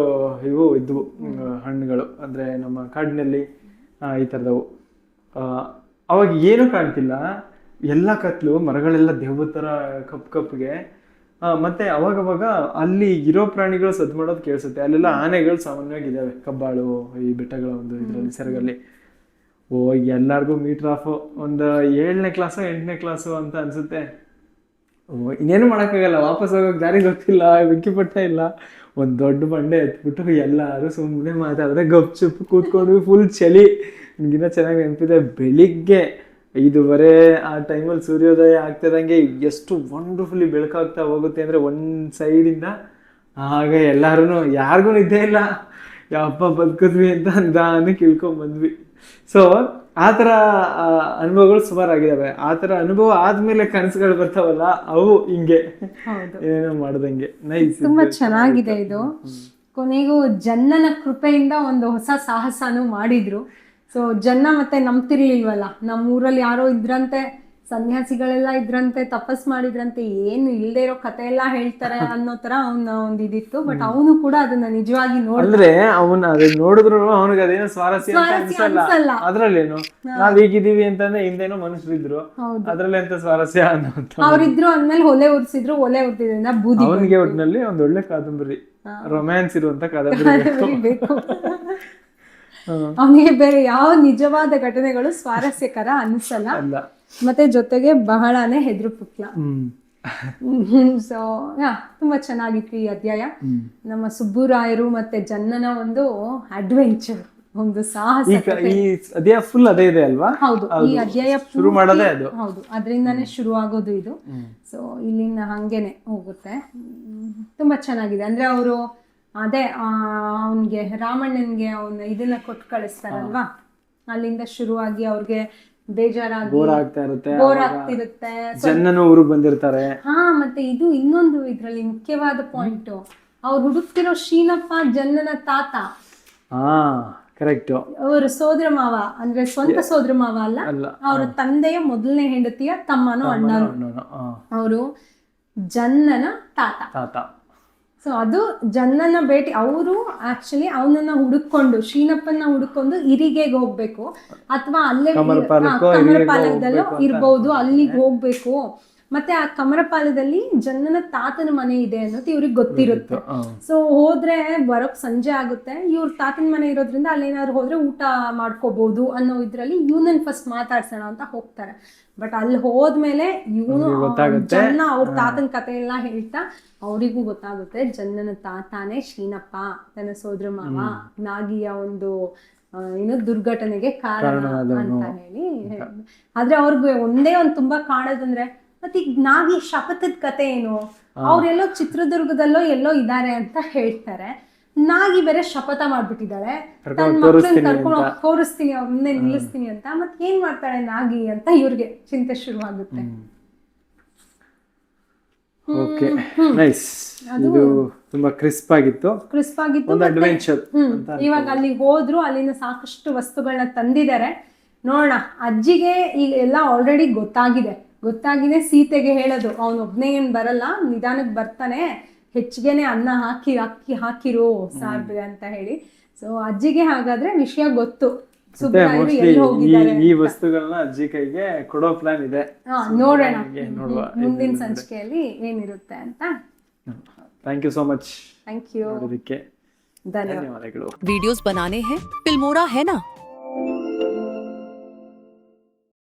ಇವು ಇದ್ವು ಹಣ್ಣುಗಳು, ಅಂದರೆ ನಮ್ಮ ಕಾಡಿನಲ್ಲಿ ಈ ಥರದವು. ಅವಾಗ ಏನೂ ಕಾಣ್ತಿಲ್ಲ, ಎಲ್ಲ ಕತ್ಲು, ಮರಗಳೆಲ್ಲ ದೆವ್ವ ಥರ ಕಪ್ಪಿಗೆ. ಮತ್ತೆ ಅವಾಗವಾಗ ಅಲ್ಲಿ ಇರೋ ಪ್ರಾಣಿಗಳು ಸದ್ದು ಮಾಡೋದು ಕೇಳಿಸುತ್ತೆ. ಅಲ್ಲೆಲ್ಲ ಆನೆಗಳು ಸಾಮಾನ್ಯವಾಗಿದ್ದಾವೆ, ಕಬ್ಬಾಳು ಈ ಬೆಟ್ಟಗಳ ಒಂದು ಇದರಲ್ಲಿ ಸೆರಗಲ್ಲಿ. ಎಲ್ಲರಿಗೂ ಮೀಟರ್ ಆಫ್ ಒಂದು 7ನೇ ಕ್ಲಾಸು 8ನೇ ಕ್ಲಾಸು ಅಂತ ಅನ್ಸುತ್ತೆ. ಇನ್ನೇನು ಮಾಡೋಕ್ಕಾಗಲ್ಲ, ವಾಪಸ್ ಹೋಗೋಕೆ ದಾರಿ ಗೊತ್ತಿಲ್ಲ, ಬೆಂಕಿ ಪಟ್ಟ ಇಲ್ಲ. ಒಂದು ದೊಡ್ಡ ಬಂಡೆ ಎತ್ಬಿಟ್ಟು ಎಲ್ಲರೂ ಸುಮ್ಮನೆ ಮಾತಾಡಿದ್ರೆ ಗಪ್ಚುಪ್ ಕೂತ್ಕೊಂಡ್ವಿ. ಫುಲ್ ಚಳಿ. ನನಗಿನ್ನ ಚೆನ್ನಾಗಿ ನೆನಪಿದೆ, ಬೆಳಿಗ್ಗೆ 5:30 ಆ ಟೈಮಲ್ಲಿ ಸೂರ್ಯೋದಯ ಆಗ್ತದಂಗೆ ಎಷ್ಟು ವಂಡರ್ಫುಲಿ ಬೆಳಕಾಗ್ತಾ ಹೋಗುತ್ತೆ ಅಂದರೆ ಒಂದು ಸೈಡಿಂದ. ಆಗ ಎಲ್ಲರೂ ಯಾರಿಗೂ ನಿದ್ದೆ ಇಲ್ಲ, ಯಪ್ಪ ಬದುಕಿದ್ವಿ ಅಂತ ನಿಧಾನಕ್ಕೆ ಇಳ್ಕೊಂಡ್ಬಂದ್ವಿ. ಸೊ ಆ ಥರ ಅನುಭವಗಳು ಸುಮಾರಾಗಿದ್ದಾವೆ. ಆ ಥರ ಅನುಭವ ಆದ್ಮೇಲೆ ಕನಸುಗಳು ಬರ್ತಾವಲ್ಲ, ಅವು ಹಿಂಗೆ ಏನೇನೋ ಮಾಡ್ದಂಗೆ. ನೈಸ್, ತುಂಬಾ ಚೆನ್ನಾಗಿದೆ ಇದು. ಕೊನೆಗೂ ಜನ್ನನ ಕೃಪೆಯಿಂದ ಒಂದು ಹೊಸ ಸಾಹಸನೂ ಮಾಡಿದ್ರು. ಸೊ ಜನ್ನ ಮತ್ತೆ ನಂಬ್ತಿರ್ಲಿಲ್ವಲ್ಲ, ನಮ್ಮ ಊರಲ್ಲಿ ಯಾರೋ ಇದ್ರಂತೆ, ಸನ್ಯಾಸಿಗಳೆಲ್ಲ ಇದ್ರಂತೆ, ತಪಸ್ ಮಾಡಿದ್ರಂತೆ, ಏನು ಇಲ್ಲದೆ ಇರೋ ಕತೆ ಎಲ್ಲ ಹೇಳ್ತಾರೆ ಅನ್ನೋ ತರ ಅವನ ಒಂದು ಇದಿತ್ತು. ಬಟ್ ಅವನು ಕೂಡ ಅದನ್ನ ನಿಜವಾಗಿ ನೋಡಿದ್ರೆ ಅದನ್ನ ನೋಡಿದ್ರು ಅವನಿಗೆ ಅದೇನೋ ಸ್ವಾರಸ್ಯ ಅನ್ಸಲ್ಲ. ಅದ್ರಲ್ಲೇನು ನಾವ್ ಹೀಗಿದೀವಿ ಅಂತಂದ್ರೆ ಹಿಂದೇನೋ ಮನುಷ್ಯರಿದ್ರು, ಅದ್ರಲ್ಲಿ ಎಂತ ಸ್ವಾರಸ್ಯ ಅನ್ನೋಂತ. ಅವ್ರಿದ್ರು ಅಂದ್ಮೇಲೆ ಒಲೆ ಉರ್ತಿದ್ರಿಂದ ಬೂದಿ. ಅವನಿಗೆ ಒಟ್ಟಿನಲ್ಲಿ ಒಂದ್ ಒಳ್ಳೆ ಕಾದಂಬರಿ, ರೊಮ್ಯಾನ್ಸ್ ಇರುವಂತ ಕಾದಂಬರಿ ಬೇಕು. ಅವನಿಗೆ ಬೇರೆ ಯಾವ ನಿಜವಾದ ಘಟನೆಗಳು ಸ್ವಾರಸ್ಯಕರ ಅನ್ಸಲ್ಲ, ಮತ್ತೆ ಜೊತೆಗೆ ಬಹಳನೇ ಹೆದ್ರು ಪುಟ್ಲ. ಸೊ ತುಂಬಾ ಚೆನ್ನಾಗಿತ್ತು ಈ ಅಧ್ಯಾಯ. ನಮ್ಮ ಸುಬ್ಬುರಾಯರು ಮತ್ತೆ ಜನ್ನನ ಒಂದು ಅಡ್ವೆಂಚರ್ ಒಂದು ಸಾಹಸ ಈ ಅದೇ ಫುಲ್ ಅದೇ ಇದೆ ಅಲ್ವಾ? ಹೌದು, ಈ ಅಧ್ಯಾಯ ಶುರು ಮಾಡೋದೇ ಅದು. ಹೌದು, ಅದರಿಂದಾನೇ ಶುರು ಆಗೋದು ಇದು. ಸೊ ಇಲ್ಲಿಂದ ಹಂಗೇನೆ ಹೋಗುತ್ತೆ. ತುಂಬಾ ಚೆನ್ನಾಗಿದೆ. ಅಂದ್ರೆ ಅವರು ಅದೇ ಅವನ್ಗೆ ರಾಮಣ್ಣನ್ಗೆ ಅವನ ಇದನ್ನ ಕೊಟ್ಟು ಕಳಿಸ್ತಾರಲ್ವಾ, ಅಲ್ಲಿಂದ ಶುರುವಾಗಿ ಅವ್ರಿಗೆ ಬೇಜಾರಾಗಿ ಬೋರ್ ಆಗ್ತಾ ಇರುತ್ತೆ, ಬೋರ್ ಆಗ್ತಿರುತ್ತೆ. ಜನ್ನನು ಊರಿಗೆ ಬಂದಿರ್ತಾರೆ. ಹಾ, ಮತ್ತೆ ಇದು ಇನ್ನೊಂದು ಇದ್ರಲ್ಲಿ ಮುಖ್ಯವಾದ ಪಾಯಿಂಟ್, ಅವ್ರು ಹುಡುಕ್ತಿರೋ ಶ್ರೀನಪ್ಪ ಜನ್ನನ ತಾತ. ಹಾ, ಕರೆಕ್ಟ್. ಅವರು ಸೋದರ ಮಾವ, ಅಂದ್ರೆ ಸ್ವಂತ ಸೋದರ ಮಾವ ಅಲ್ಲ, ಅವರ ತಂದೆಯ ಮೊದಲನೇ ಹೆಂಡತಿಯ ತಮ್ಮನೋ ಅಣ್ಣನೋ. ಅವರು ಜನ್ನನ ತಾತ. ಸೊ ಅದು ಜನ್ನನ ಭೇಟಿ. ಅವರು ಆಕ್ಚುಲಿ ಅವನನ್ನ ಹುಡುಕೊಂಡು, ಶ್ರೀನಪ್ಪನ ಹುಡುಕೊಂಡು ಇರಿಗೆಗೆ ಹೋಗ್ಬೇಕು, ಅಥವಾ ಅಲ್ಲೇ ಕಮರಪಾಲಯದಲ್ಲೋ ಇರ್ಬೋದು, ಅಲ್ಲಿಗೆ ಹೋಗ್ಬೇಕು. ಮತ್ತೆ ಆ ಕಮರಪಾಲದಲ್ಲಿ ಜನ್ನನ ತಾತನ ಮನೆ ಇದೆ ಅನ್ನೋದು ಇವ್ರಿಗೆ ಗೊತ್ತಿರುತ್ತೆ. ಸೊ ಹೋದ್ರೆ ಬರೋಕ್ ಸಂಜೆ ಆಗುತ್ತೆ. ಇವ್ರ ತಾತನ ಮನೆ ಇರೋದ್ರಿಂದ ಅಲ್ಲೇನಾದ್ರು ಹೋದ್ರೆ ಊಟ ಮಾಡ್ಕೋಬಹುದು ಅನ್ನೋ ಇದ್ರಲ್ಲಿ ಇವನನ್ನ ಫಸ್ಟ್ ಮಾತಾಡ್ಸೋಣ ಅಂತ ಹೋಗ್ತಾರೆ. ಬಟ್ ಅಲ್ಲಿ ಹೋದ್ಮೇಲೆ ಇವನು ಜನ್ನ ಅವ್ರ ತಾತನ ಕತೆ ಎಲ್ಲ ಹೇಳ್ತಾ ಅವರಿಗೂ ಗೊತ್ತಾಗುತ್ತೆ ಜನ್ನನ ತಾತಾನೇ ಶ್ರೀನಪ್ಪ, ತನ್ನ ಸೋದರ ಮಾವ, ನಾಗಿಯ ಒಂದು ಏನು ದುರ್ಘಟನೆಗೆ ಕಾರಣ ಅಂತ ಹೇಳಿ. ಆದ್ರೆ ಅವ್ರಿಗೆ ಒಂದೇ ಒಂದು ತುಂಬಾ ಕಾಣೋದಂದ್ರೆ, ಮತ್ತೆ ಈಗ ನಾಗಿ ಶಪಥದ ಕತೆ ಏನು, ಅವ್ರೆಲ್ಲೋ ಚಿತ್ರದುರ್ಗದಲ್ಲೋ ಎಲ್ಲೋ ಇದ್ದಾರೆ ಅಂತ ಹೇಳ್ತಾರೆ. ನಾಗಿ ಬೇರೆ ಶಪಥ ಮಾಡ್ಬಿಟ್ಟಿದ್ದಾಳೆ, ತನ್ನ ಮಕ್ಕಳನ್ನ ಕರ್ಕೊಂಡು ತೋರಿಸ್ತೀನಿ, ಅವ್ರ ಮುಂದೆ ನಿಲ್ಲಿಸ್ತೀನಿ ಅಂತ. ಮತ್ತೆ ಏನ್ ಮಾಡ್ತಾಳೆ ನಾಗಿ ಅಂತ ಇವ್ರಿಗೆ ಚಿಂತೆ ಶುರುವಾಗುತ್ತೆ. Okay, nice. ಇದು ತುಂಬಾ ಕ್ರಿಸ್ಪ್ ಆಗಿತ್ತು. ಒಂದು ಅಡ್ವೆಂಚರ್. ಇವಾಗ ಅಲ್ಲಿಗೆ ಹೋದ್ರು, ಅಲ್ಲಿನ ಸಾಕಷ್ಟು ವಸ್ತುಗಳನ್ನ ತಂದಿದ್ದಾರೆ. ನೋಡೋಣ, ಅಜ್ಜಿಗೆ ಈಗ ಎಲ್ಲ ಆಲ್ರೆಡಿ ಗೊತ್ತಾಗಿದೆ. ಸೀತೆಗೆ ಹೇಳೋದು, ಅವನೊಬ್ನೇ ಏನ್ ಬರಲ್ಲ, ನಿಧಾನಕ್ಕೆ ಬರ್ತಾನೆ, ಹೆಚ್ಚಿಗೆನೆ ಅನ್ನ ಅಕ್ಕಿ ಹಾಕಿರು ಸಾರ್ಗೆ ಅಂತ ಹೇಳಿ. ಸೊ ಅಜ್ಜಿಗೆ ಹಾಗಾದ್ರೆ ವಿಷಯ ಗೊತ್ತು, ಈ ವಸ್ತುಗಳನ್ನ ಅಜ್ಜಿ ಕೈಗೆ ಕೊಡೋ ಪ್ಲಾನ್ ಇದೆ. ನೋಡೋಣ ಮುಂದಿನ ಸಂಚಿಕೆಯಲ್ಲಿ ಏನಿರುತ್ತೆ ಅಂತ. Thank you so much. Thank you, ಧನ್ಯವಾದಗಳು. वीडियोस बनाने हैं फिल्मोरा है ना,